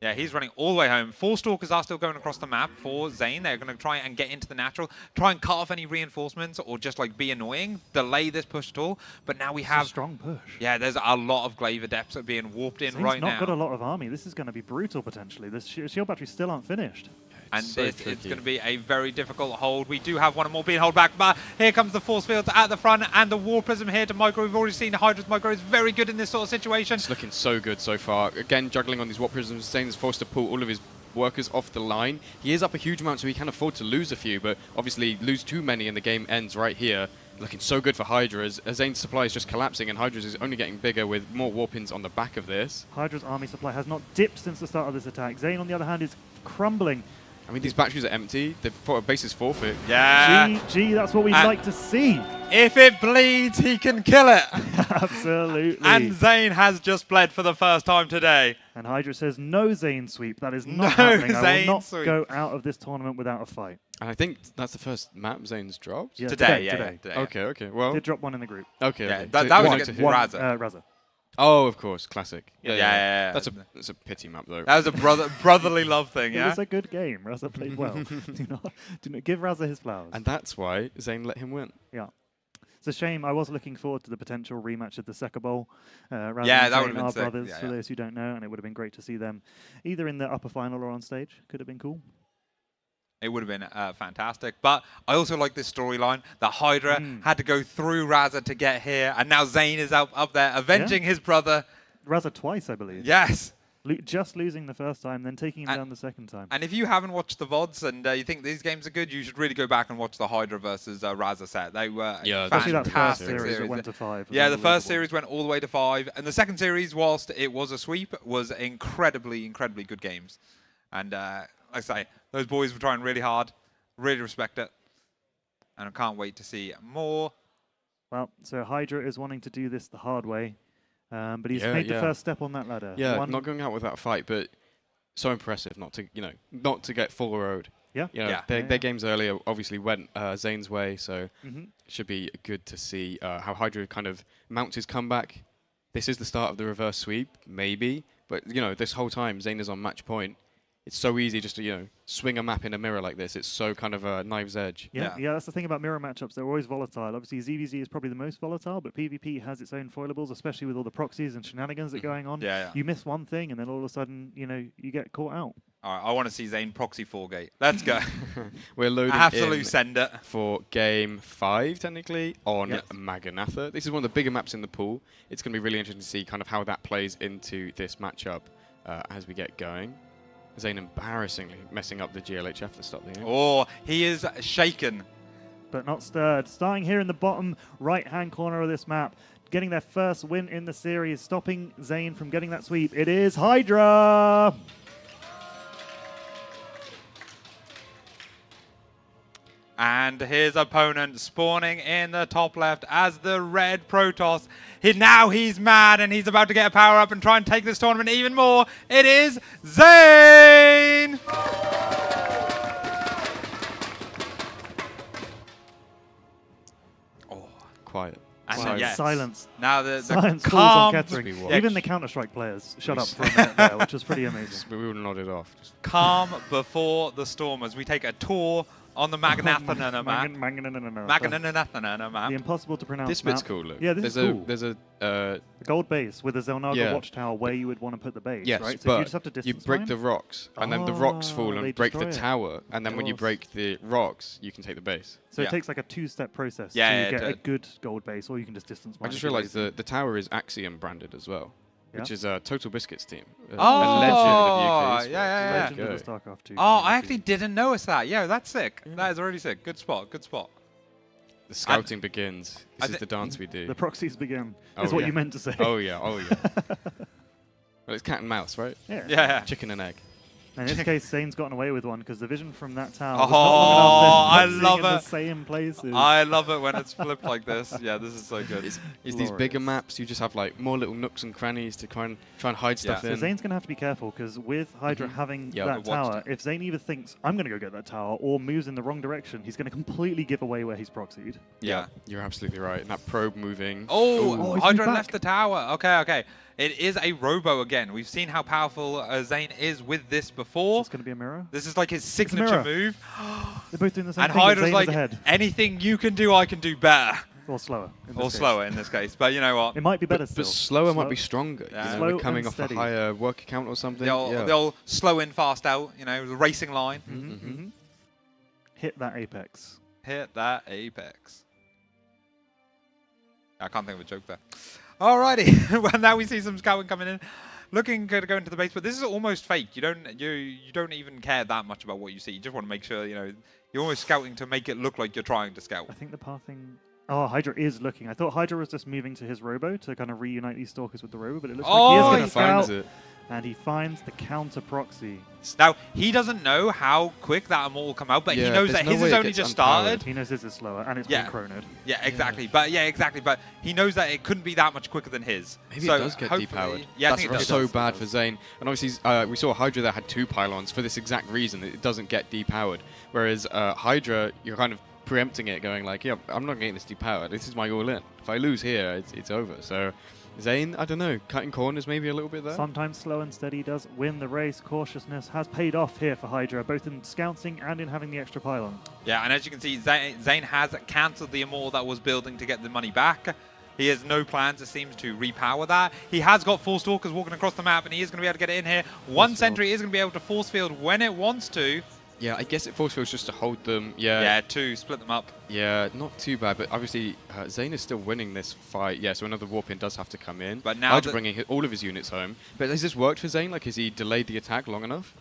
Yeah, he's running all the way home. 4 Stalkers are still going across the map for Zane. They're going to try and get into the natural, try and cut off any reinforcements or just like be annoying, delay this push at all. But now we It's a have... strong push. Yeah, there's a lot of Glaive Adepts that are being warped in Zane's right not now. got a lot of army. This is going to be brutal potentially. The shield batteries still aren't finished. And so this is tricky. going to be a very difficult hold. We do have one more being held back, but here comes the force fields at the front and the War Prism here to Micro. We've already seen Hydra's Micro is very good in this sort of situation. It's looking so good so far. Again, juggling on these Warp Prisms. Zane is forced to pull all of his workers off the line. He is up a huge amount, so he can afford to lose a few, but obviously lose too many and the game ends right here. Looking so good for Hydra as Zane's supply is just collapsing and Hydra's is only getting bigger with more warpins on the back of this. Hydra's army supply has not dipped since the start of this attack. Zane, on the other hand, is crumbling. I mean, these batteries are empty. The base is forfeit. Yeah. GG, that's what we'd And- like to see. If it bleeds, he can kill it. Absolutely. And Zane has just bled for the first time today. And Hydra says, no Zane sweep. That is not No happening. I Zane will not sweep. go out of this tournament without a fight. And I think that's the first map Zane's dropped. Yeah, Today. today. Okay. Well, Did drop one in the group. okay. Yeah, okay. that- So that was one against to hit. Raza. Raza. Oh, of course, classic. Yeah. That's a pity map though. That was a brotherly love thing, It yeah? was a good game. Raza played well. do not give Raza his flowers. And that's why Zane let him win. Yeah. It's a shame. I was looking forward to the potential rematch of the Second Bowl. Raza Yeah, and that Zane would've been are sick. brothers, Yeah, for yeah. those who don't know, and it would have been great to see them either in the upper final or on stage. Could have been cool. It would have been fantastic. But I also like this storyline that Hydra had to go through Raza to get here, and now Zane is up there avenging his brother. Raza twice, I believe. Yes. Just losing the first time, then taking him And- down the second time. And if you haven't watched the VODs and you think these games are good, you should really go back and watch the Hydra versus Raza set. They were Yeah, Especially that first fantastic series that went to 5. was Yeah, the first unbelievable. series went all the way to 5, and the second series, whilst it was a sweep, was incredibly good games. And like I say, those boys were trying really hard. Really respect it. And I can't wait to see more. Well, so Hydra is wanting to do this the hard way, but he's Yeah, made the yeah. first step on that ladder. Yeah, One- not going out without a fight, but so impressive not to get full road. Yeah. You know, Yeah. their Yeah. games earlier obviously went Zane's way, so Mhm. it should be good to see how Hydra kind of mounts his comeback. This is the start of the reverse sweep, maybe, but this whole time Zane is on match point. It's so easy just to swing a map in a mirror like this. It's so kind of a knife's edge. Yeah, that's the thing about mirror matchups. They're always volatile. Obviously, ZVZ is probably the most volatile, but PvP has its own foilables, especially with all the proxies and shenanigans that are going on. Yeah. You miss one thing, and then all of a sudden, you get caught out. All right, I want to see Zane proxy 4-gate. Let's go. We're loading Absolute in send it. for game 5, technically, on Yes. Maganatha. This is one of the bigger maps in the pool. It's going to be really interesting to see kind of how that plays into this matchup as we get going. Zane embarrassingly messing up the GLHF to start the game. Oh, he is shaken. But not stirred. Starting here in the bottom right-hand corner of this map, getting their first win in the series, stopping Zane from getting that sweep. It is Hydra! And his opponent spawning in the top left as the red Protoss. Now he's mad and he's about to get a power up and try and take this tournament even more. It is Zane! Oh, Quiet. and Wow, yes. silence. Now the Silence falls calm, on Catherine. Yeah. Even the Counter-Strike players shut up for a minute there, which was pretty amazing. We will nod it off. calm before the storm as we take a tour on the Magnathanana map. Magnathanana The map. impossible to pronounce This bit's map. cool, look. Yeah, this there's is cool. There's a The gold base with a Zelnaga Yeah. watchtower where you would want to put the base, yes, right? So you but just have to you distance break mine? the rocks, and then the rocks fall they and break the destroy it. tower, and then when you course. break the rocks, you can take the base. So Yeah. it takes like a two-step process Yeah, to yeah, get to- a good gold base, or you can just distance I mine. just if you're realised lazy. the tower is Axiom branded as well, which Yeah. is a Total Biscuits team. A Oh, legend of UK yeah, esports. yeah, yeah. Legend There of you the go. StarCraft 2. Oh, I community. actually didn't notice that. Yeah, that's sick. That is really sick. Good spot. Good spot. The scouting begins. I This is the dance we do. The proxies begin, Oh, is what yeah. you meant to say. Oh yeah, oh yeah. Well, it's cat and mouse, right? Yeah. Yeah. Chicken and egg. And in this case, Zane's gotten away with one because the vision from that tower Oh, was not long I enough. They're love proxying in it. the same places. I love it when it's flipped like this. Yeah, this is so good. Is these bigger Glorious. maps? You just have like more little nooks and crannies to try and hide stuff Yeah. So in. Zane's going to have to be careful because with Hydra Mhm. having Yeah, that the watchtower. tower, if Zane either thinks, I'm going to go get that tower, or moves in the wrong direction, he's going to completely give away where he's proxied. Yeah. You're absolutely right. And that probe moving. Oh, he's Hydra moved left the back. tower. Okay, okay. It is a robo again. We've seen how powerful Zane is with this Is before. this going to be a mirror? This is like his a signature mirror. move. They're both doing the same And thing, but Hydra's Zane like, is ahead. anything you can do, I can do better. Or slower. in Or this case. slower in this case. But you know what? It might be better But still. slower might be stronger. Yeah. You know, Slow we're coming and off steady. a higher work account or something. Yeah. They'll slow in, fast out. You know, the racing line. Mhm. Hit that apex. Hit that apex. I can't think of a joke there. Alrighty. Well, now we see some scouting coming in. Looking good to go into the base, but this is almost fake. You don't even care that much about what you see. You just want to make sure, you know, you're almost scouting to make it look like you're trying to scout. I think the pathing... Oh, Hydra is looking. I thought Hydra was just moving to his robo to kind of reunite these stalkers with the robo, but it looks Oh, like he is he going to finds scout. it. And he finds the counter proxy. Now, he doesn't know how quick that immortal will come out, but he Yeah, knows there's that no his way has it only gets just unpowered. started. He knows his is slower, and it's Yeah. been chroned. Yeah, exactly. But yeah, exactly. But he knows that it couldn't be that much quicker than his. Maybe so it does get hopefully- depowered. Yeah, I that's think it does. so bad for Zane. And obviously, we saw Hydra that had 2 pylons for this exact reason. It doesn't get depowered. Whereas Hydra, you're kind of preempting it, going like, yeah, I'm not getting this depowered. This is my all-in. If I lose here, it's over. So Zane, I don't know, cutting corners maybe a little bit there. Sometimes slow and steady does win the race. Cautiousness has paid off here for Hydra, both in scouting and in having the extra pylon. Yeah, and as you can see, Zane has cancelled the immortal that was building to get the money back. He has no plans, it seems, to repower that. He has got 4 stalkers walking across the map, and he is going to be able to get it in here. One sentry is going to be able to force field when it wants to. Yeah, I guess it force fields just to hold them. Yeah, Yeah, 2, split them up. yeah, not too bad. But obviously, Zane is still winning this fight. Yeah, so another warp in does have to come in. But now Hydra that- bringing all of his units home. But has this worked for Zane? Like, has he delayed the attack long enough?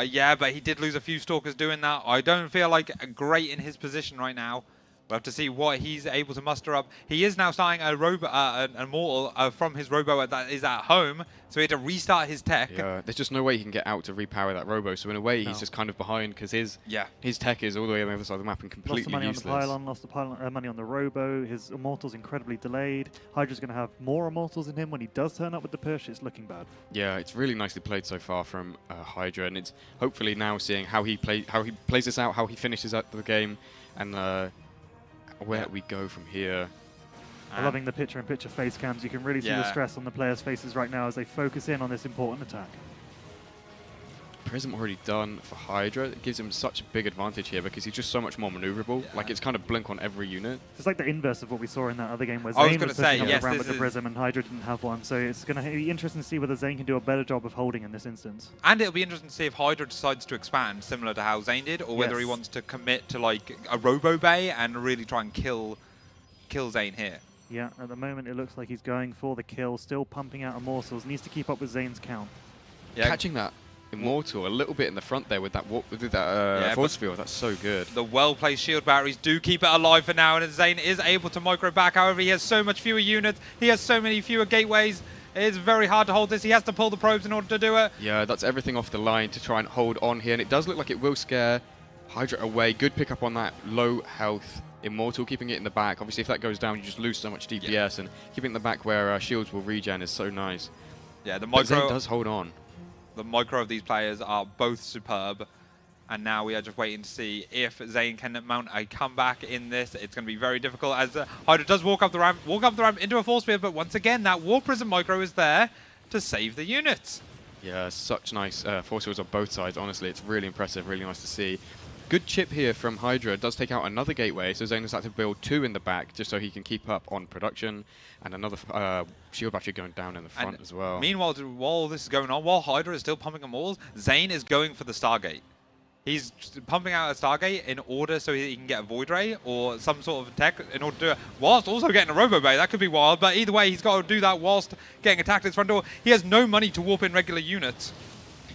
Yeah, but he did lose a few stalkers doing that. I don't feel like great in his position right now. We'll have to see what he's able to muster up. He is now starting a robo, an immortal from his robo that is at home, so he had to restart his tech. Yeah, there's just no way he can get out to repower that robo. So in a way, No. he's just kind of behind because his tech is all the way on the other side of the map and Lost completely the money useless. on the pylon, lost the money on the robo. His immortal's incredibly delayed. Hydra's going to have more immortals in him when he does turn up with the push. It's looking bad. Yeah, it's really nicely played so far from Hydra, and it's hopefully now seeing how he plays this out, how he finishes out the game, and where we go from here. I'm loving the picture-in-picture face cams. You can really see the Yeah. stress on the players' faces right now as they focus in on this important attack. Prism already done for Hydra. It gives him such a big advantage here because he's just so much more maneuverable. Yeah. Like, it's kind of blink on every unit. It's like the inverse of what we saw in that other game where I was Zane gonna was say, pushing up yes, around this with the is- Prism and Hydra didn't have one. So it's going to be interesting to see whether Zane can do a better job of holding in this instance. And it'll be interesting to see if Hydra decides to expand, similar to how Zane did, or whether he Yes. wants to commit to like a robo bay and really try and kill Zane here. Yeah, at the moment it looks like he's going for the kill, still pumping out immortals. Needs to keep up with Zane's count. Yeah, Catching that Immortal a little bit in the front there with that Yeah, force field, that's so good. the well-placed shield batteries do keep it alive for now, and Zane is able to micro back. However, he has so much fewer units. He has so many fewer gateways. It is very hard to hold this. He has to pull the probes in order to do it. Yeah, that's everything off the line to try and hold on here, and it does look like it will scare Hydra away. Good pick up on that low health Immortal, keeping it in the back. Obviously, if that goes down, you just lose so much DPS, and keeping it in the back where shields will regen is so nice. Yeah, the But Zane micro does hold on. The micro of these players are both superb. And now we are just waiting to see if Zane can mount a comeback in this. It's going to be very difficult as Hydra does walk up the ramp into a force field, but once again, that War Prism micro is there to save the units. Yeah, such nice force fields on both sides. Honestly, it's really impressive, really nice to see. Good chip here from Hydra. Does take out another gateway, so Zane has had to build 2 in the back just so he can keep up on production. And another shield battery going down in the front as well. Meanwhile, while this is going on, while Hydra is still pumping them all, Zane is going for the Stargate. He's pumping out a Stargate in order so he can get a Void Ray or some sort of tech in order to do it, whilst also getting a Robo Bay. That could be wild, but either way, he's got to do that whilst getting attacked at his front door. He has no money to warp in regular units.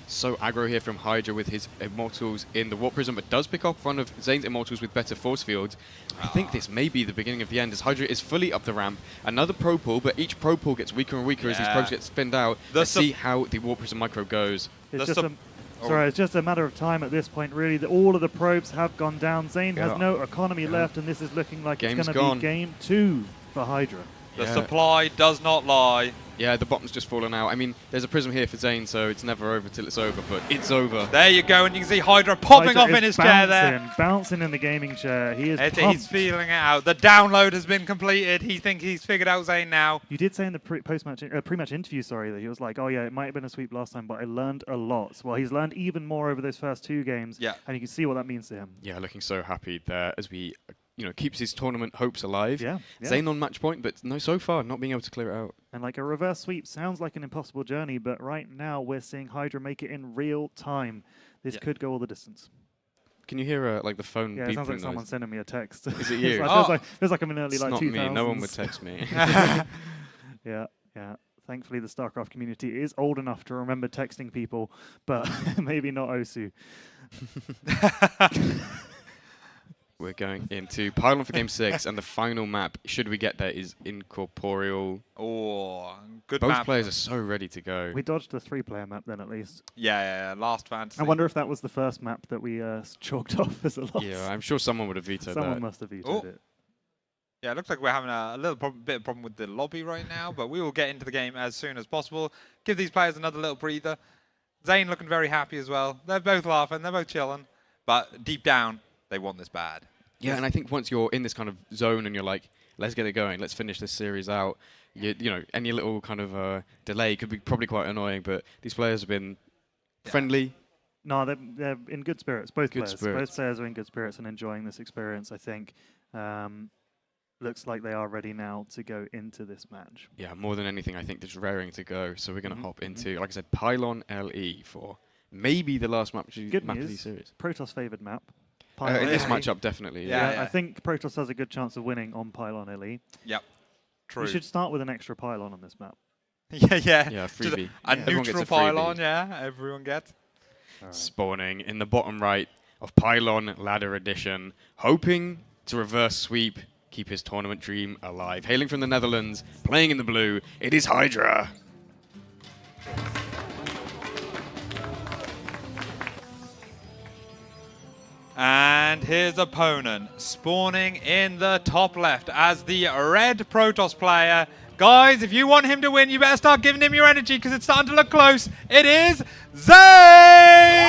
So aggro here from Hydra with his Immortals in the Warp Prism, but does pick off one of Zane's Immortals with better force fields. I think this may be the beginning of the end as Hydra is fully up the ramp. Another Pro Pool, but each Pro Pool gets weaker and weaker as these probes get spinned out. Let's see how the Warp Prism micro goes. It's just a matter of time at this point, really. All of the probes have gone down. Zane has no economy left, and this is looking like it's going to be game 2 for Hydra. The supply does not lie. Yeah, the bottom's just fallen out. I mean, there's a prism here for Zane, so it's never over till it's over, but it's over. There you go, and you can see Hydra popping off in his chair there. Bouncing in the gaming chair. He is He's feeling it out. The download has been completed. He thinks he's figured out Zane now. You did say in the pre-match interview, that he was like, oh yeah, it might have been a sweep last time, but I learned a lot. Well, he's learned even more over those first 2 games, and you can see what that means to him. Yeah, looking so happy there as we... keeps his tournament hopes alive. Yeah. Zane on match point, but no, so far not being able to clear it out. And like a reverse sweep sounds like an impossible journey, but right now we're seeing Hydra make it in real time. This could go all the distance. Can you hear the phone? Yeah, it sounds like someone sending me a text. Is it you? feels like I'm in early it's like not 2000s. me. No one would text me. Yeah. Thankfully, the StarCraft community is old enough to remember texting people, but maybe not Osu. We're going into Pylon for Game 6, and the final map, should we get there, is Incorporeal. Oh, good Both map. players are so ready to go. We dodged the 3-player map then, at least. Yeah, Last Fantasy. I wonder if that was the first map that we chalked off as a loss. Yeah, I'm sure someone would have vetoed that. Someone must have vetoed it. Yeah, it looks like we're having a little bit of problem with the lobby right now, but we will get into the game as soon as possible. Give these players another little breather. Zane looking very happy as well. They're both laughing, they're both chilling, but deep down, they want this bad. Yeah, and I think once you're in this kind of zone and you're like, let's get it going, let's finish this series out, you know, any little kind of delay could be probably quite annoying, but these players have been friendly. No, they're in good spirits, both players. Spirits. Both players are in good spirits and enjoying this experience, I think. Looks like they are ready now to go into this match. Yeah, more than anything, I think they're just raring to go. So we're going to hop into, like I said, Pylon LE for maybe the last map of the series. Protoss favoured map. In this matchup, definitely. Yeah, I think Protoss has a good chance of winning on Pylon LE. Yep, true. We should start with an extra pylon on this map. Yeah, freebie. A neutral pylon, everyone gets. Right. Spawning in the bottom right of Pylon Ladder Edition, hoping to reverse sweep, keep his tournament dream alive. Hailing from the Netherlands, playing in the blue, it is Hydra. And his opponent spawning in the top left as the red Protoss player. Guys, if you want him to win, you better start giving him your energy because it's starting to look close. It is Zane!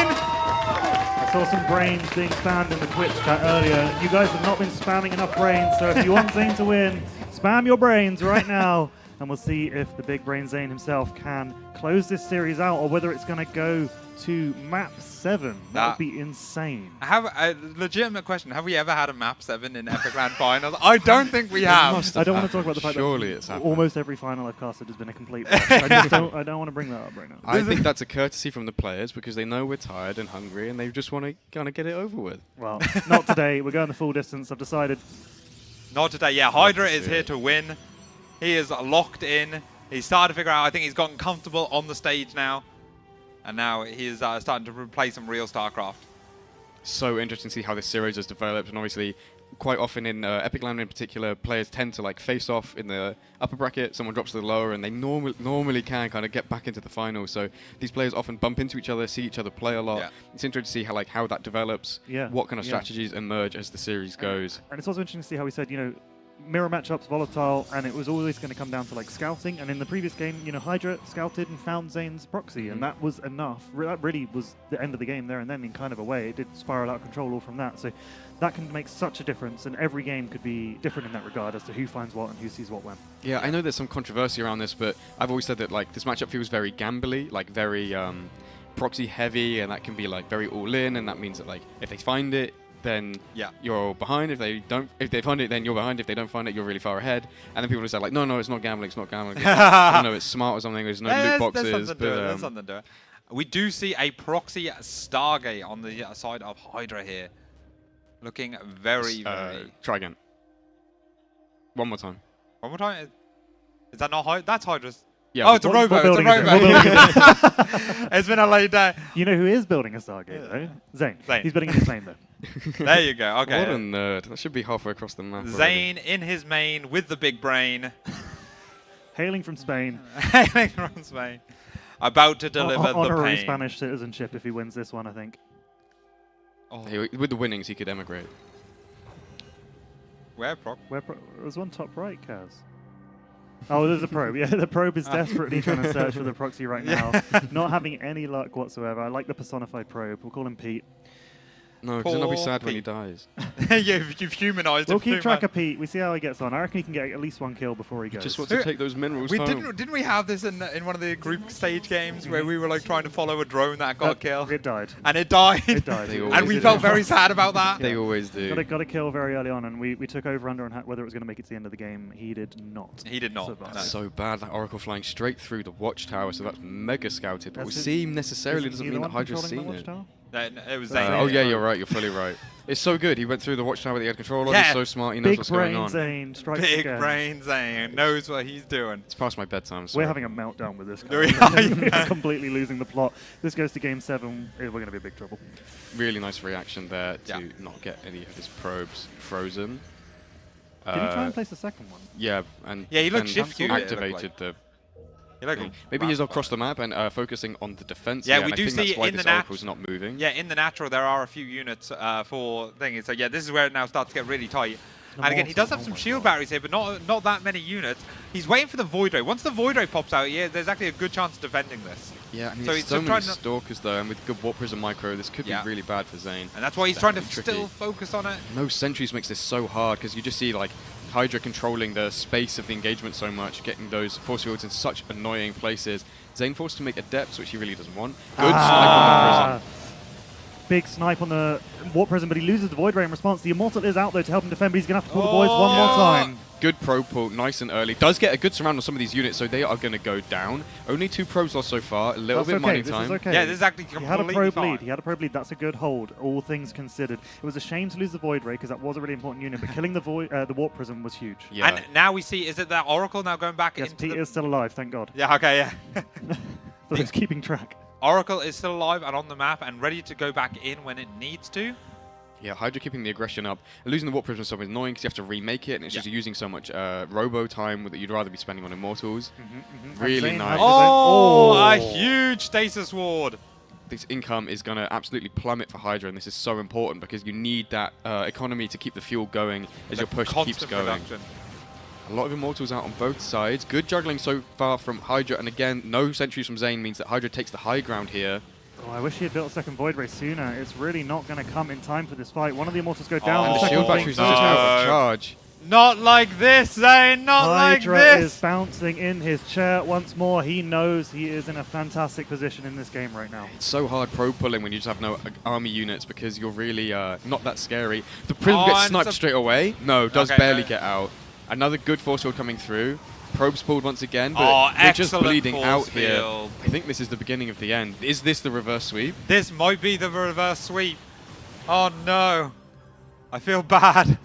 I saw some brains being spammed in the Twitch chat earlier. You guys have not been spamming enough brains, so if you want Zane to win, spam your brains right now. And we'll see if the big brain Zane himself can close this series out or whether it's going to go to map 7. That would be insane. Have a legitimate question. Have we ever had a map 7 in Epic Land Finals? I don't think we have. I don't want to talk about the fact that almost every final I've casted has been a complete loss. I don't want to bring that up right now. I think that's a courtesy from the players because they know we're tired and hungry and they just want to kind of get it over with. Well, not today. We're going the full distance. I've decided. Not today. Yeah, Hydra is here to win. He is locked in. He's started to figure out. I think he's gotten comfortable on the stage now. And now he's starting to play some real StarCraft. So interesting to see how this series has developed, and obviously quite often in Epic Land in particular, players tend to like face off in the upper bracket, someone drops to the lower, and they normally can kind of get back into the final. So these players often bump into each other, see each other play a lot. Yeah. It's interesting to see how that develops, what kind of strategies emerge as the series goes. And it's also interesting to see how he said, mirror matchups, volatile, and it was always going to come down to like scouting. And in the previous game, Hydra scouted and found Zane's proxy, and that was enough. That really was the end of the game there and then in kind of a way. It did spiral out of control all from that. So that can make such a difference, and every game could be different in that regard as to who finds what and who sees what when. Yeah, I know there's some controversy around this, but I've always said that like this matchup feels very gambly, like very proxy heavy, and that can be like very all in, and that means that like if they find it, then you're behind. If they find it, then you're behind. If they don't find it, you're really far ahead. And then people will say like, no, it's not gambling. It's not gambling. I don't know, it's smart or something. There's no loot boxes. There's something to it. We do see a proxy Stargate on the side of Hydra here, looking very. Try again. One more time. One more time. Is that not Hydra? That's Hydra's. Yeah, oh, it's a rowboat. It's a rowboat. It's been a late day. You know who is building a Stargate, though? Zane. He's building in his main, though. There you go. Okay. What a nerd. That should be halfway across the map. Zane in his main with the big brain. Hailing from Spain. Hailing from Spain. About to deliver the honorary pain. Spanish citizenship if he wins this one, I think. Oh. With the winnings, he could emigrate. Where There's one top right, Kaz. Oh, there's a probe. Yeah, the probe is desperately trying to search for the proxy right now. Not having any luck whatsoever. I like the personified probe. We'll call him Pete. No, because then I'll be sad when he dies. You've humanized him. We'll keep track of Pete. We see how he gets on. I reckon he can get at least one kill before he goes. He just wants to take those minerals home. Didn't we have this in one of the group stage games where we were like trying to follow a drone that got a kill? It died. And it died. It died. And we felt very sad about that. They always do. Got a kill very early on, and we took over under on whether it was going to make it to the end of the game. He did not. He did not. That's so bad. That Oracle flying straight through the watchtower, so that's mega scouted. But we see necessarily doesn't mean that Hydra's seen it. It was Zane. Oh yeah, you're right. You're fully right. It's so good. He went through the watchtower that he had control of. He's so smart. He knows what's going on. Zane strikes Big again. brain Zane knows what he's doing. It's past my bedtime. We're having a meltdown with this. We're completely losing the plot. This goes to game 7. We're going to be in big trouble. Really nice reaction there to not get any of his probes frozen. Did he try and place the second one? Yeah, and he looked shifty. Activated the. Maybe he's across the map and focusing on the defense. Yeah, we I do think see that's why in this the Oracle's not moving. Yeah, in the natural there are a few units for things. So yeah, this is where it now starts to get really tight. And again, he does have some shield batteries here, but not that many units. He's waiting for the Void Ray. Once the Void Ray pops out, there's actually a good chance of defending this. Yeah, and he's so many Stalkers though, and with good Warp Prism micro, this could be really bad for Zane. And that's why he's trying to still focus on it. No sentries makes this so hard, because you just see like Hydra controlling the space of the engagement so much, getting those force fields in such annoying places. Zane forced to make adepts, which he really doesn't want. Good snipe on the Prism. Big snipe on the Warp Prism, but he loses the Void Ray in response. The Immortal is out though to help him defend, but he's going to have to pull the boys one more time. Good probe pull, nice and early. Does get a good surround on some of these units, so they are going to go down. Only 2 probes lost so far, a little bit mining time. Is okay. Yeah, this is actually completely fine. He had a probe lead. That's a good hold, all things considered. It was a shame to lose the Void Ray, because that was a really important unit, but killing the Warp Prism was huge. Yeah. And now we see, is it that Oracle now going back into Yes, Pete is still alive, thank God. Yeah, okay, yeah. For those keeping track. Oracle is still alive and on the map and ready to go back in when it needs to. Yeah, Hydra keeping the aggression up. Losing the Warp Prism is so annoying because you have to remake it, and it's just using so much robo time that you'd rather be spending on Immortals. Really nice. Oh, a huge stasis ward. This income is going to absolutely plummet for Hydra, and this is so important because you need that economy to keep the fuel going as your push keeps going. Production. A lot of Immortals out on both sides. Good juggling so far from Hydra, and again, no sentries from Zane means that Hydra takes the high ground here. Oh, I wish he had built a second Void Ray sooner. It's really not going to come in time for this fight. One of the Immortals go down. And the shield batteries are just out of charge. Not like this, Zane. Not Hydra like this. is bouncing in his chair once more. He knows he is in a fantastic position in this game right now. It's so hard probe pulling when you just have no army units because you're really not that scary. The Prism gets sniped straight away. No, does barely get out. Another good force field coming through. Probes pulled once again, but we're just bleeding out here. I think this is the beginning of the end. Is this the reverse sweep? This might be the reverse sweep. Oh no. I feel bad.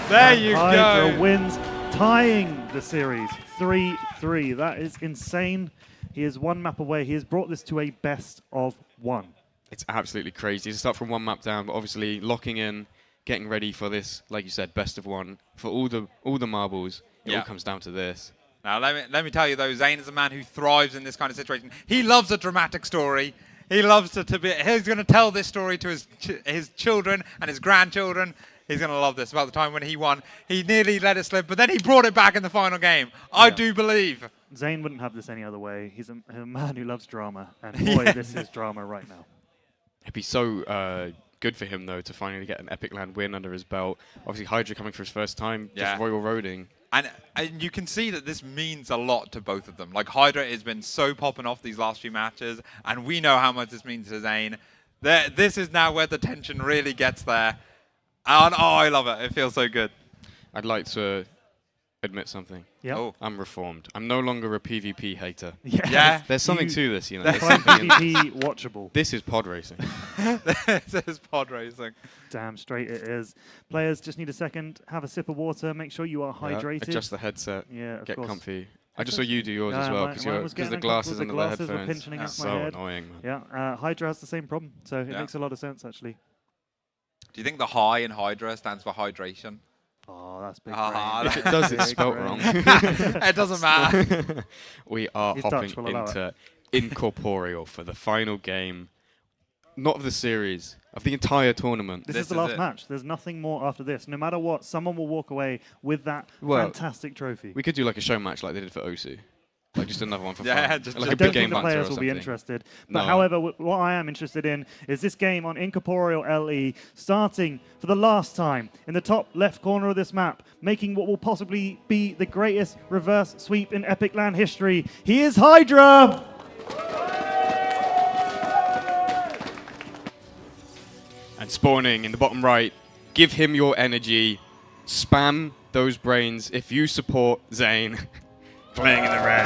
There you go. Hydra wins, tying the series 3-3. That is insane. He is one map away. He has brought this to a best of 1. It's absolutely crazy to start from one map down, but obviously locking in getting ready for this, like you said, best of one for all the marbles. It all comes down to this. Now, let me tell you, though, Zane is a man who thrives in this kind of situation. He loves a dramatic story. He loves to be. He's going to tell this story to his children and his grandchildren. He's going to love this. About the time when he won, he nearly let it slip, but then he brought it back in the final game. I do believe. Zane wouldn't have this any other way. He's a man who loves drama, and boy, this is drama right now. It'd be so good for him, though, to finally get an Epic Land win under his belt. Obviously, Hydra coming for his first time, just royal roading. And you can see that this means a lot to both of them. Like, Hydra has been so popping off these last few matches, and we know how much this means to Zane. This is now where the tension really gets there. And, oh, I love it. It feels so good. I'd like to admit something. Yeah. Oh. I'm reformed. I'm no longer a PvP hater. Yeah. There's something to this, you know. That's There's something in PvP watchable. this is pod racing. This is pod racing. Damn straight it is. Players just need a second, have a sip of water, make sure you are hydrated. Adjust the headset. Yeah, of Get course. comfy. I just saw you do yours as well because the uncomfortable. glasses and the glasses were headphones. pinching against my So head. annoying, man. Yeah, Hydra has the same problem, so it makes a lot of sense actually. Do you think the high in Hydra stands for hydration? Oh, that's big. If it does, it's spelt brain. wrong. It doesn't matter. We are His hopping Dutch will allow into Incorporeal for the final game, not of the series, of the entire tournament. This is the last match. There's nothing more after this. No matter what, someone will walk away with that fantastic trophy. We could do like a show match like they did for OSU. Like just another one for Yeah, fun. just- Like I a don't big game think the banter or players will be something. interested. But No. however, what I am interested in is this game on Incorporeal LE, starting for the last time in the top left corner of this map, making what will possibly be the greatest reverse sweep in Epic Land history. He is Hydra! And spawning in the bottom right, give him your energy, spam those brains if you support Zane. Playing in the red.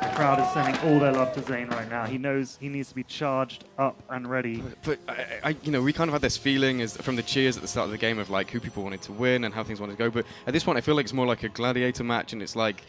The crowd is sending all their love to Zane right now. He knows he needs to be charged up and ready. But we kind of had this feeling from the cheers at the start of the game of like who people wanted to win and how things wanted to go. But at this point, I feel like it's more like a gladiator match, and it's like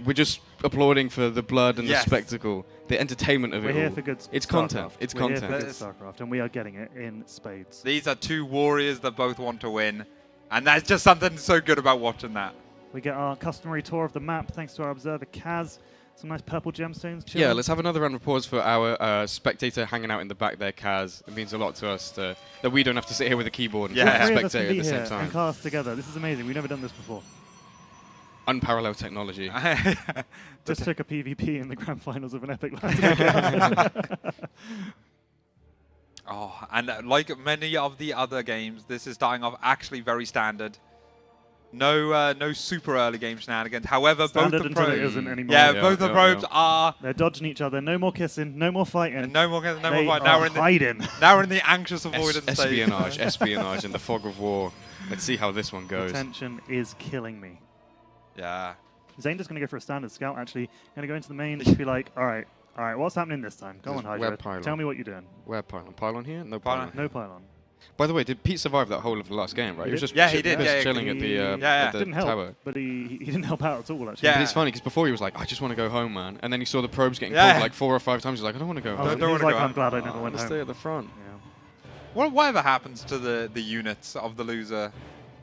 we're just applauding for the blood and the spectacle, the entertainment of it all. We're here for good It's StarCraft. content. It's We're content. here for good StarCraft, and we are getting it in spades. These are two warriors that both want to win. And that's just something so good about watching that. We get our customary tour of the map thanks to our observer Kaz. Some nice purple gemstones. Yeah, let's have another round of applause for our spectator hanging out in the back there, Kaz. It means a lot to us that we don't have to sit here with a keyboard and spectate at the same time. And cast together. This is amazing. We've never done this before. Unparalleled technology. Just took a PvP in the grand finals of an Epic Land. Oh, and like many of the other games, this is starting off actually very standard. No super early game shenanigans. However, Standard both the until it probes, isn't anymore. both the probes are. They're dodging each other. No more kissing. No more fighting. No more fighting. They Now are we're in hiding. Now we're in the anxious avoidance stage. Espionage in the fog of war. Let's see how this one The goes. tension is killing me. Yeah. Zane's just going to go for a standard scout, actually. Going to go into the main, just be like, all right, what's happening this time? Go on, Hydra. Tell me what you're doing. Where pylon? Pylon here? No Pylon. pylon. No pylon. By the way, did Pete survive that whole of the last game, right? He was did. just Yeah, he did. just Yeah, chilling at the, at the didn't help, tower. but he didn't help out at all, actually. Yeah. But it's funny because before he was like, I just want to go home, man. And then he saw the probes getting Yeah. pulled like 4 or 5 times. He's like, I don't want to go Oh, home. don't he was wanna like, go I'm glad I I never went want to home. stay at the front. Yeah. Whatever happens to the units of the loser?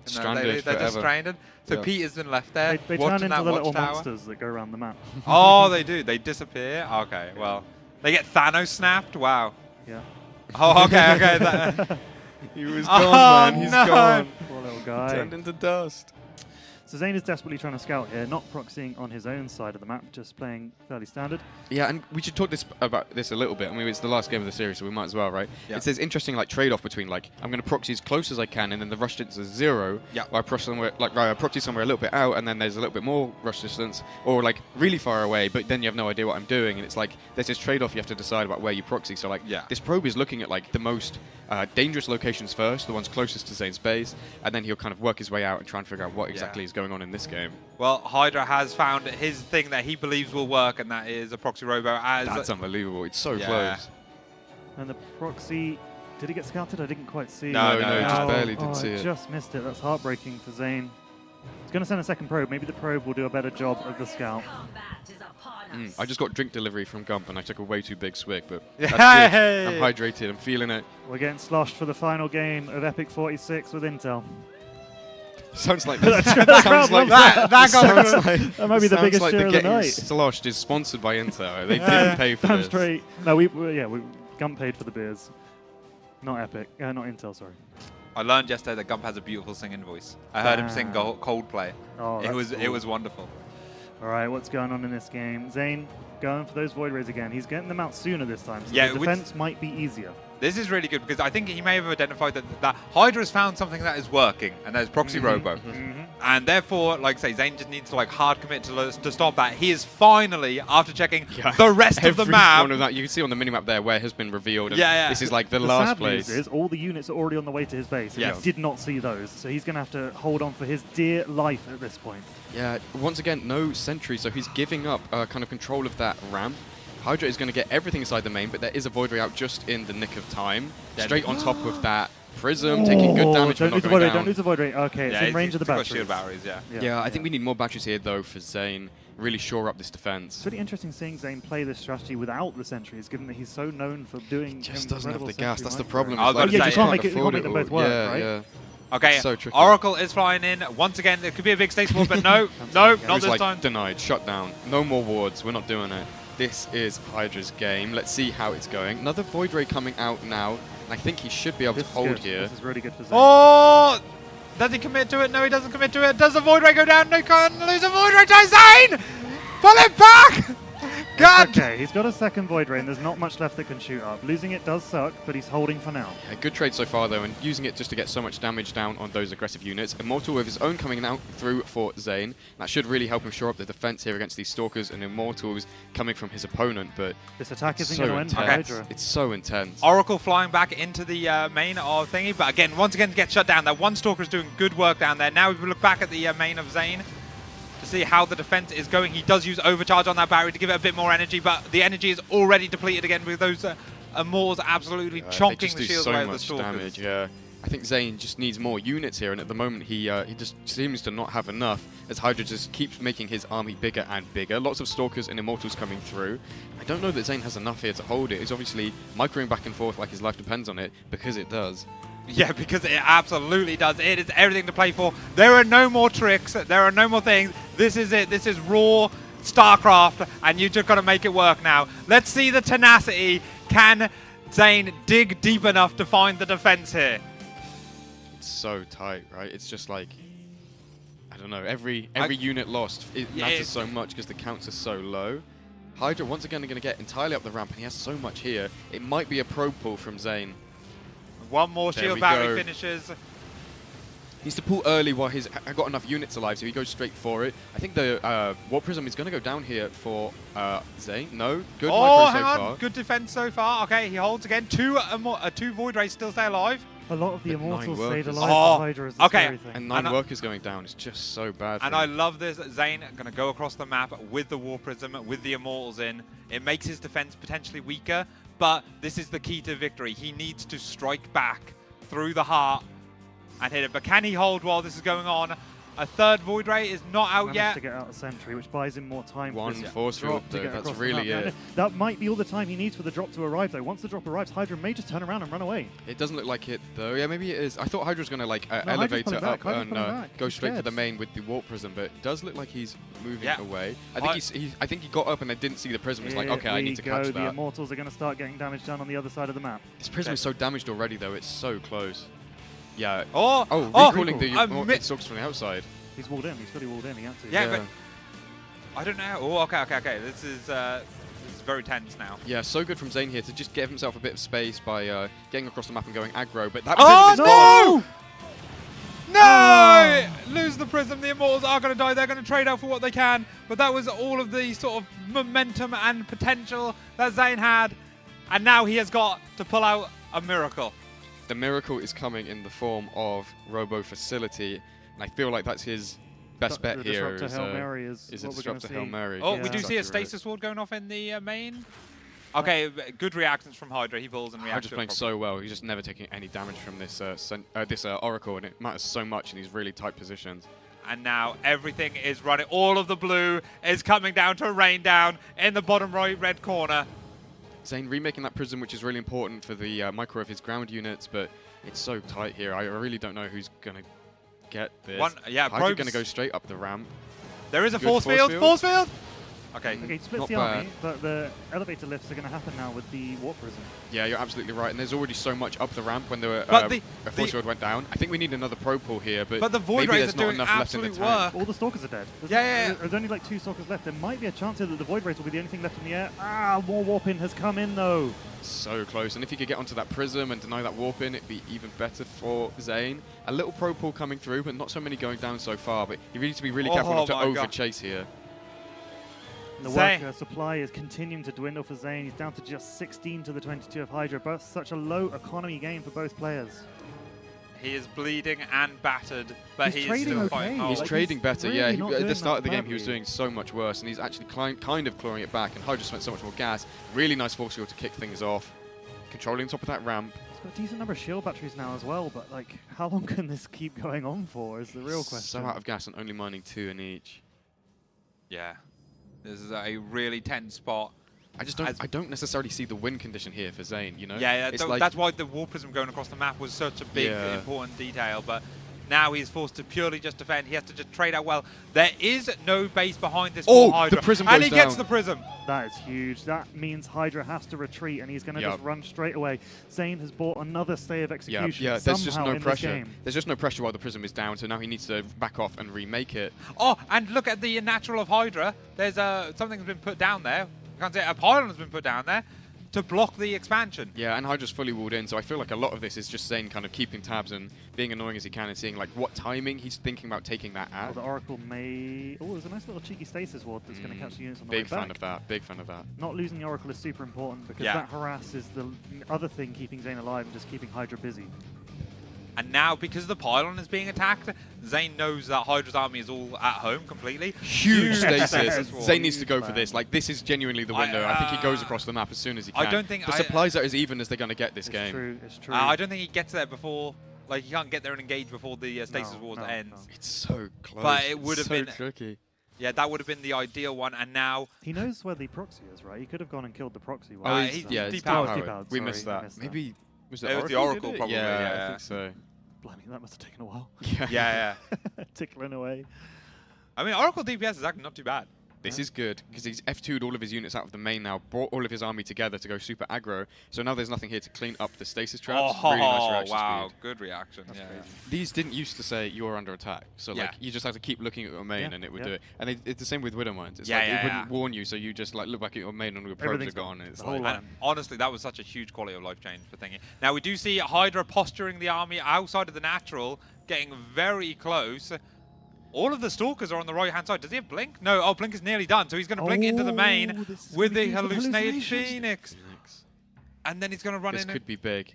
Stranded They're just forever. stranded. So Yeah. Pete has been left there They turn watching into that the little watchtower. monsters that go around the map. Oh, they do. They disappear. Okay, well, they get Thanos snapped. Wow. Yeah. Oh, okay. He was Oh, gone, man. He's no. gone. Poor little guy. Turned into dust. So Zane is desperately trying to scout here, not proxying on his own side of the map, just playing fairly standard. Yeah, and we should talk about this a little bit. I mean, it's the last game of the series, so we might as well, right? Yeah. It's this interesting like trade-off between like I'm going to proxy as close as I can, and then the rush distance is 0. Yeah. Or I proxy somewhere a little bit out, and then there's a little bit more rush distance, or like really far away, but then you have no idea what I'm doing, and it's like there's this trade-off you have to decide about where you proxy. So like this probe is looking at like the most dangerous locations first, the ones closest to Zane's base, and then he'll kind of work his way out and try and figure out what exactly is going on in this game. Well, Hydra has found his thing that he believes will work, and that is a proxy robo. That's unbelievable. It's so close. And the proxy, did he get scouted? I didn't quite see. No, just barely did see it. Just missed it. That's heartbreaking for Zane. He's going to send a second probe. Maybe the probe will do a better job of the scout. I just got drink delivery from Gump and I took a way too big swig, but Yay! that's good. I'm hydrated. I'm feeling it. We're getting sloshed for the final game of EPIC46 with Intel. Sounds like crowd sounds like that got sounds like That might be the sounds biggest like cheer the of the getting night. sloshed is sponsored by Intel. They didn't pay for Damn this. straight. No, we Gump paid for the beers. Not Epic. Not Intel, sorry. I learned yesterday that Gump has a beautiful singing voice. I heard him sing Coldplay. Oh, It was cool. wonderful. All right, what's going on in this game? Zane going for those Void Rays again. He's getting them out sooner this time, so Yeah, the defense might be easier. This is really good because I think he may have identified that Hydra has found something that is working, and that is Proxy Robo. And therefore, like say, Zane just needs to like hard commit to stop that. He is finally, after checking the rest of the map. One of that, you can see on the minimap there where has been revealed. And Yeah. This is like the The last sad place. news is all the units are already on the way to his base, and Yes. he did not see those, so he's going to have to hold on for his dear life at this point. Yeah, once again, no sentry, so he's giving up kind of control of that ramp. Hydra is going to get everything inside the main, but there is a Void Ray out just in the nick of time. Straight on top of that Prism, taking good damage, Don't but lose the not Void Ray, going don't down. lose the Void Ray. Okay, it's in range of the got batteries. shield batteries, Yeah, I think we need more batteries here, though, for Zane. Really shore up this defense. It's really interesting seeing Zane play this strategy without the sentries, given that he's so known for doing. Just doesn't have incredible the gas. sentry That's the micro. problem. I was It's like gonna you say, can't you can't afford make them all. both work, yeah, right? yeah. Okay, It's so tricky. Oracle is flying in. Once again, it could be a big stage ward, but no, no, It not was this like time. denied, shut down. No more wards. We're not doing it. This is Hydra's game. Let's see how it's going. Another Void Ray coming out now. I think he should be able This to is hold good. here. This is really good for Zane. Oh! Does he commit to it? No, he doesn't commit to it. Does the Void Ray go down? No, can't lose a Void Ray to Zane! Pull it back! God! Okay, he's got a second Void Ray, and there's not much left that can shoot up. Losing it does suck, but he's holding for now. A good trade so far, though, and using it just to get so much damage down on those aggressive units. Immortal with his own coming out through for Zane. That should really help him shore up the defense here against these Stalkers and Immortals coming from his opponent, but This attack isn't so going to end for intense. Hydra. It's so intense. Oracle flying back into the main of thingy, but again, once again, gets shut down. That one Stalker is doing good work down there. Now we look back at the main of Zane to see how the defense is going. He does use overcharge on that barrier to give it a bit more energy, but the energy is already depleted again with those Immortals absolutely They chonking just the do shields so away of the much Stalkers. damage, yeah. I think Zane just needs more units here, and at the moment he just seems to not have enough, as Hydra just keeps making his army bigger and bigger. Lots of Stalkers and Immortals coming through. I don't know that Zane has enough here to hold it. He's obviously microing back and forth like his life depends on it, because it does. Yeah, because it absolutely does. It is everything to play for. There are no more tricks. There are no more things. This is it. This is raw StarCraft, and you just got to make it work now. Let's see the tenacity. Can Zane dig deep enough to find the defense here? It's so tight, right? It's just like, I don't know, every I- unit lost, it Yeah, matters it- so much because the counts are so low. Hydra once again are going to get entirely up the ramp, and he has so much here. It might be a probe pull from Zane. One more There shield we battery go. finishes. Needs to pull early while he's got enough units alive, so he goes straight for it. I think the Warp Prism is going to go down here for Zane. No, good Oh, micro hang so on. far. Good defense so far. Okay, he holds again. Two Void Rays still stay alive. A lot of the But 9 Immortals stayed workers. alive Oh, for Hydra is the okay. scary thing. And 9 And workers going down is just so bad. And for I him. love this. Zane going to go across the map with the War Prism, with the Immortals in. It makes his defense potentially weaker, but this is the key to victory. He needs to strike back through the heart and hit it. But can he hold while this is going on? A third Void Ray is not out Managed yet. to get out a sentry, which buys him more time for One his force field, drop to though, get that's across the really map. it. That might be all the time he needs for the drop to arrive, though. Once the drop arrives, Hydra may just turn around and run away. It doesn't look like it, though. Yeah, maybe it is. I thought Hydra's going to like Hydra's elevator pulling up back, Hydra's and pulling back. go He's straight for scared. the main with the Warp Prism, but it does look like he's moving Yeah. away. I think he got up and then didn't see the Prism. He's like, Here okay, I need to we catch go. The that. Immortals are going to start getting damage done on the other side of the map. This Prism is so damaged already, though. It's so close. Yeah. Oh, Recalling the mi- Sox from the outside. He's walled in. He's fully walled in. He had to. Yeah, but I don't know. Oh, okay. This is very tense now. Yeah, so good from Zane here to just give himself a bit of space by getting across the map and going aggro. But that Oh, Prism is gone. no! Lose the Prism. The Immortals are going to die. They're going to trade out for what they can. But that was all of the sort of momentum and potential that Zane had. And now he has got to pull out a miracle. The miracle is coming in the form of Robo Facility, and I feel like that's his best bet The here. Disruptor Hail Mary is a what we're gonna Disruptor Hail see. Mary. Oh, Yeah. we do see a Exactly right. stasis ward going off in the main. Okay, good reactions from Hydra. He pulls and reacts. Hydra's playing so well. He's just never taking any damage from this Oracle, and it matters so much in these really tight positions. And now everything is running. All of the blue is coming down to rain down in the bottom right red corner. Zane remaking that prism, which is really important for the micro of his ground units, but it's so tight here. I really don't know who's going to get this. Yeah, Hydra going to go straight up the ramp. There is a Good force field. Force field. Okay. Okay, he splits Not the bad. army, but the elevator lifts are going to happen now with the warp prism. Yeah, you're absolutely right. And there's already so much up the ramp when the force field went down. I think we need another pro pull here, but the Void maybe Rays there's are not doing enough left in the absolute tank. work. All the stalkers are dead. Yeah. There's only like 2 stalkers left. There might be a chance here that the Void Rays will be the only thing left in the air. Ah, more warping has come in though. So close. And if you could get onto that prism and deny that warp in, it'd be even better for Zane. A little pro pull coming through, but not so many going down so far. But you really need to be really careful not to over-chase here. The worker supply is continuing to dwindle for Zane. He's down to just 16 to the 22 of Hydra, but such a low economy game for both players. He is bleeding and battered, but He's he is trading still okay. fighting He's hard. trading better, really yeah. not At doing the start of the that game, he was badly. doing so much worse, and he's actually kind of clawing it back. And Hydra spent so much more gas. Really nice force field to kick things off. Controlling the top of that ramp. He's got a decent number of shield batteries now as well, but like, how long can this keep going on for is the real question. So out of gas and only mining 2 in each. Yeah. This is a really tense spot. I don't necessarily see the win condition here for Zane, you know? Yeah, It's like, that's why the War Prism going across the map was such a big, important detail. But now he's forced to purely just defend. He has to just trade out well. There is no base behind this for Hydra. The prism and goes he gets down. the Prism. That is huge. That means Hydra has to retreat, and he's going to just run straight away. Zane has bought another stay of execution yeah, there's just somehow no in pressure. this game. There's just no pressure while the prism is down, so now he needs to back off and remake it. Oh, and look at the natural of Hydra. There's something's been put down there. I can't say a pylon has been put down there to block the expansion. Yeah, and Hydra's fully walled in, so I feel like a lot of this is just Zane kind of keeping tabs and being annoying as he can and seeing like what timing he's thinking about taking that Well, at. the Oracle may... Oh, there's a nice little cheeky stasis ward that's going to catch the units on the way Big back. fan of that, big fan of that. Not losing the Oracle is super important because that harass is the other thing keeping Zane alive and just keeping Hydra busy. And now, because the pylon is being attacked, Zane knows that Hydra's army is all at home completely. Huge stasis. stasis wall. Zane needs to go for this. Like, this is genuinely the window. I think he goes across the map as soon as he can. I don't think the supplies are as even as they're going to get this It's game. true, it's true. I don't think he gets there before, like, he can't get there and engage before the stasis wars ends. No. It's so close. But it would have so been tricky. Yeah, that would have been the ideal one, and now... He knows where the proxy is, right? He could have gone and killed the proxy. Oh, while he's yeah, depowered. it's Oh, depowered. depowered, We sorry, missed I that. missed that. Maybe was It was the Oracle, probably. Yeah, Yeah. I think so. Blimey, that must have taken a while. Yeah. Tickling away. I mean, Oracle DPS is actually not too bad. This is good, because he's F2'd all of his units out of the main now, brought all of his army together to go super aggro, so now there's nothing here to clean up the stasis traps. Oh, Really nice reaction wow. speed. Good reaction. Yeah. These didn't used to say you're under attack, so like you just have to keep looking at your main and it would do it. And it's the same with Widow Mines. It's like it wouldn't warn you, so you just like look back at your main and all your probes are gone. And it's like, And honestly, that was such a huge quality of life change for thingy. Now we do see Hydra posturing the army outside of the natural, getting very close. All of the Stalkers are on the right-hand side. Does he have Blink? No. Oh, Blink is nearly done. So he's going to Blink into the main with the hallucinated Phoenix. And then he's going to run in. This could be big.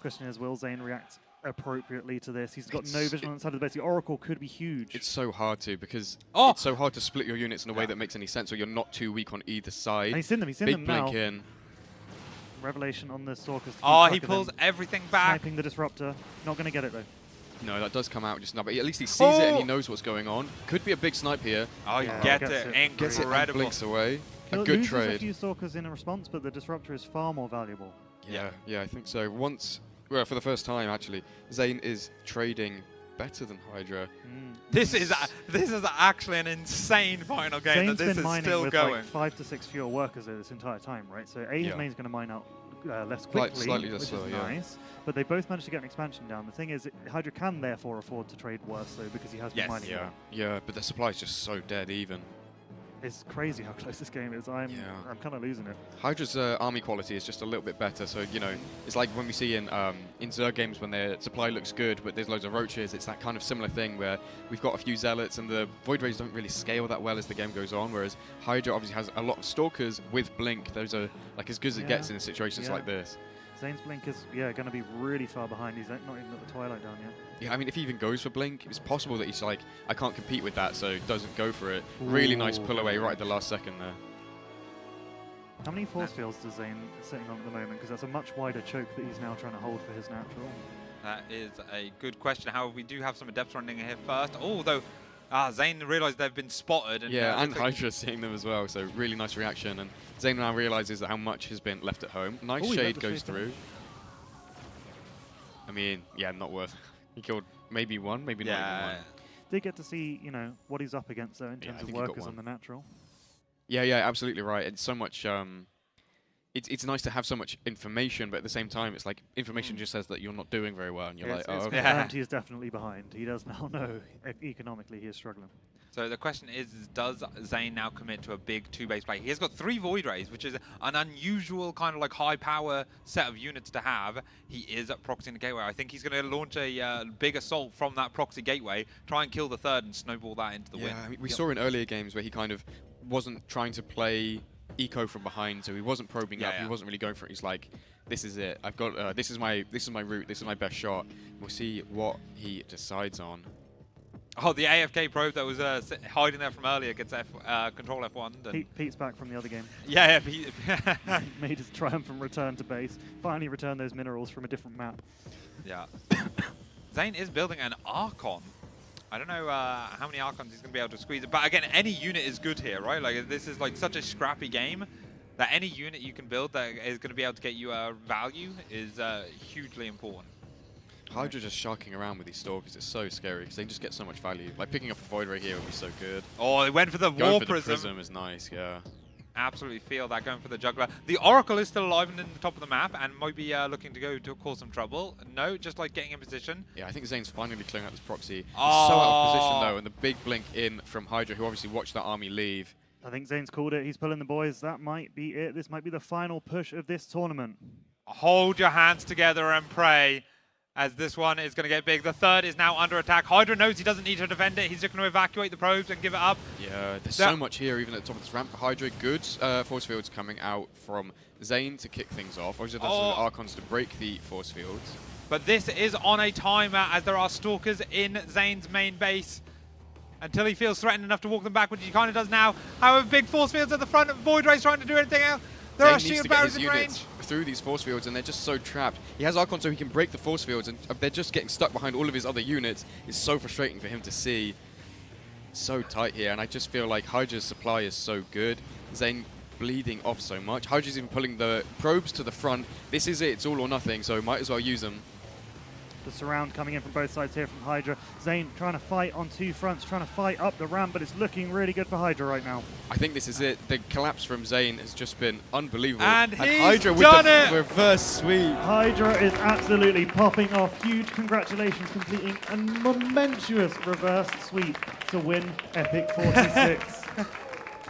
Question is, will Zane react appropriately to this? He's got no vision on the side of the base. The Oracle could be huge. It's so hard to, because it's so hard to split your units in a way that makes any sense, so you're not too weak on either side. And he's in them. He's in big them Blink now. in. Revelation on the Stalkers. Oh, he pulls everything back. Sniping the Disruptor. Not going to get it, though. No, that does come out just now, but at least he sees it and he knows what's going on. Could be a big snipe here. Oh, he gets it. Gets it and Incredible. blinks away. He A good loses trade. a few Stalkers in a response, but the Disruptor is far more valuable. Yeah, I think so. Well, for the first time, actually, Zane is trading better than Hydra. This is actually an insane final game. Zane's that this been is mining still with going. like 5 to 6 fewer workers this entire time, right? So his Yeah. main's going to mine out less quickly, Slightly which less slow, is yeah. nice. But they both managed to get an expansion down. The thing is, Hydra can therefore afford to trade worse, though, because he has been mining more. Yeah, but the supply is just so dead even. It's crazy how close this game is. I'm kind of losing it. Hydra's army quality is just a little bit better, so you know it's like when we see in Zerg games when their supply looks good, but there's loads of roaches. It's that kind of similar thing where we've got a few zealots and the Void Rays don't really scale that well as the game goes on. Whereas Hydra obviously has a lot of stalkers with Blink. Those are like as good as it gets in situations like this. Zane's Blink is going to be really far behind. He's not even at the Twilight down yet. Yeah, I mean, if he even goes for Blink, it's possible that he's like, I can't compete with that, so doesn't go for it. Really nice pull away right at the last second there. How many force fields does Zane sitting on at the moment? Because that's a much wider choke that he's now trying to hold for his natural. That is a good question. However, we do have some adepts running here first. Although Zane realised they've been spotted. And, yeah, and Hydra seeing them as well, so really nice reaction. And Zane now realises that how much has been left at home. Nice shade goes through. I mean, yeah, not worth. He killed maybe one, maybe not even one. Did get to see, you know, what he's up against though in terms of workers on the natural. Yeah, absolutely right. It's so much. It's nice to have so much information, but at the same time, it's like information just says that you're not doing very well, and you're like, oh, okay. And he is definitely behind. He does now know economically he is struggling. So the question is does Zane now commit to a big 2-base play? He has got 3 Void Rays, which is an unusual kind of like high power set of units to have. He is proxying the gateway. I think he's going to launch a big assault from that proxy gateway, try and kill the 3rd and snowball that into the win. I mean, we saw in earlier games where he kind of wasn't trying to play eco from behind, so he wasn't probing up. He wasn't really going for it. He's like, this is it. I've got this is my route. This is my best shot. We'll see what he decides on. Oh, the AFK probe that was hiding there from earlier gets control F1. Pete's back from the other game. Yeah, Pete. Made his triumphant return to base. Finally returned those minerals from a different map. Yeah. Zane is building an Archon. I don't know how many Archons he's going to be able to squeeze. But again, any unit is good here, right? Like this is like such a scrappy game that any unit you can build that is going to be able to get you value is hugely important. Hydra just sharking around with these stalkers is so scary because they just get so much value. Like picking up a Void Ray here would be so good. Oh, they went for the War Prism. The Prism is nice, yeah. Absolutely feel that going for the Juggler. The Oracle is still alive and in the top of the map and might be looking to go to cause some trouble. No, just like getting in position. Yeah, I think Zane's finally clearing out this proxy. He's so out of position though, and the big blink in from Hydra, who obviously watched that army leave. I think Zane's called it. He's pulling the boys. That might be it. This might be the final push of this tournament. Hold your hands together and pray, as this one is going to get big. The 3rd is now under attack. Hydra knows he doesn't need to defend it. He's just going to evacuate the probes and give it up. Yeah, there's so much here, even at the top of this ramp for Hydra. Good force fields coming out from Zane to kick things off. Obviously, that's the Archons to break the force fields. But this is on a timer, as there are stalkers in Zane's main base. Until he feels threatened enough to walk them back, which he kind of does now. However, big force fields at the front. Void Ray's trying to do anything else. There are shield barriers in range. Through these force fields, and they're just so trapped. He has Archon so he can break the force fields, and they're just getting stuck behind all of his other units. It's so frustrating for him to see. So tight here, and I just feel like Hydra's supply is so good. Zane bleeding off so much. Hydra's even pulling the probes to the front. This is it. It's all or nothing, so might as well use them. The surround coming in from both sides here from Hydra. Zane trying to fight on 2 fronts, trying to fight up the ramp, but it's looking really good for Hydra right now. I think this is it. The collapse from Zane has just been unbelievable. And Hydra with done the it! reverse sweep. Hydra is absolutely popping off. Huge congratulations, completing a momentous reverse sweep to win EPIC46.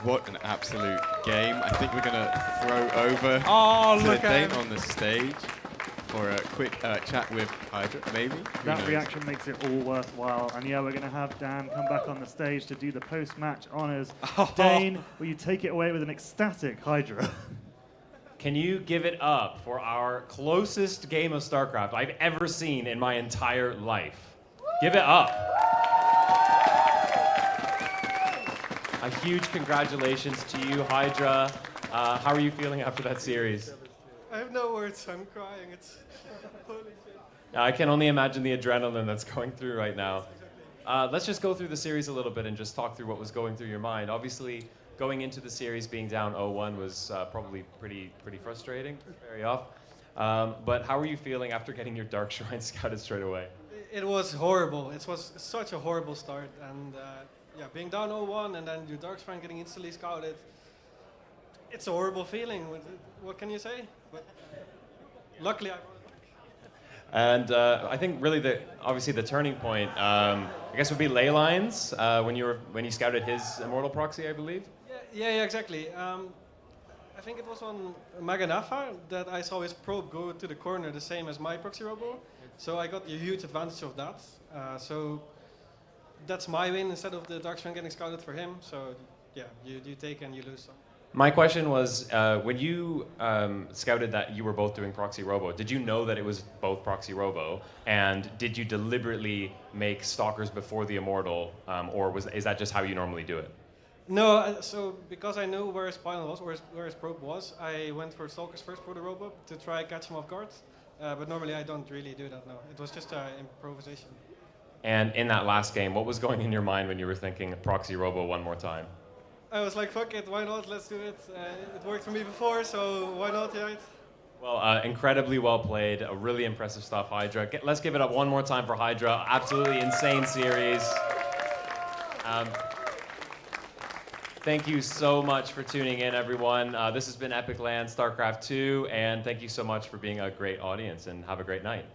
What an absolute game. I think we're going to throw over to Dane on the stage for a quick chat with Hydra, maybe. That reaction makes it all worthwhile. And yeah, we're going to have Dan come back on the stage to do the post-match honors. Dane, will you take it away with an ecstatic Hydra? Can you give it up for our closest game of StarCraft I've ever seen in my entire life? Give it up. A huge congratulations to you, Hydra. How are you feeling after that series? I have no words. I'm crying. It's holy shit. I can only imagine the adrenaline that's going through right now. Let's just go through the series a little bit and just talk through what was going through your mind. Obviously, going into the series being down 0-1 was probably pretty frustrating, very off. But how are you feeling after getting your Dark Shrine scouted straight away? It was horrible. It was such a horrible start. And yeah, being down 0-1 and then your Dark Shrine getting instantly scouted, it's a horrible feeling. What can you say? But luckily, I brought it back. And I think really obviously the turning point, I guess would be Ley Lines when you scouted his Immortal proxy, I believe. Yeah, exactly. I think it was on Maganafa that I saw his probe go to the corner the same as my proxy robo. So I got a huge advantage of that. So that's my win instead of the Dark Shrine getting scouted for him. So yeah, you take and you lose some. My question was, when you scouted that you were both doing Proxy Robo, did you know that it was both Proxy Robo? And did you deliberately make Stalkers before the Immortal, or is that just how you normally do it? No, so because I knew where his final was, where his probe was, I went for Stalkers first for the Robo to try and catch him off guard. but normally I don't really do that, no. It was just improvisation. And in that last game, what was going in your mind when you were thinking Proxy Robo one more time? I was like, fuck it, why not, let's do it. It worked for me before, so why not, right? Well, incredibly well played, really impressive stuff, Hydra. Let's give it up one more time for Hydra. Absolutely insane series. Thank you so much for tuning in, everyone. This has been Epic Land StarCraft 2, and thank you so much for being a great audience, and have a great night.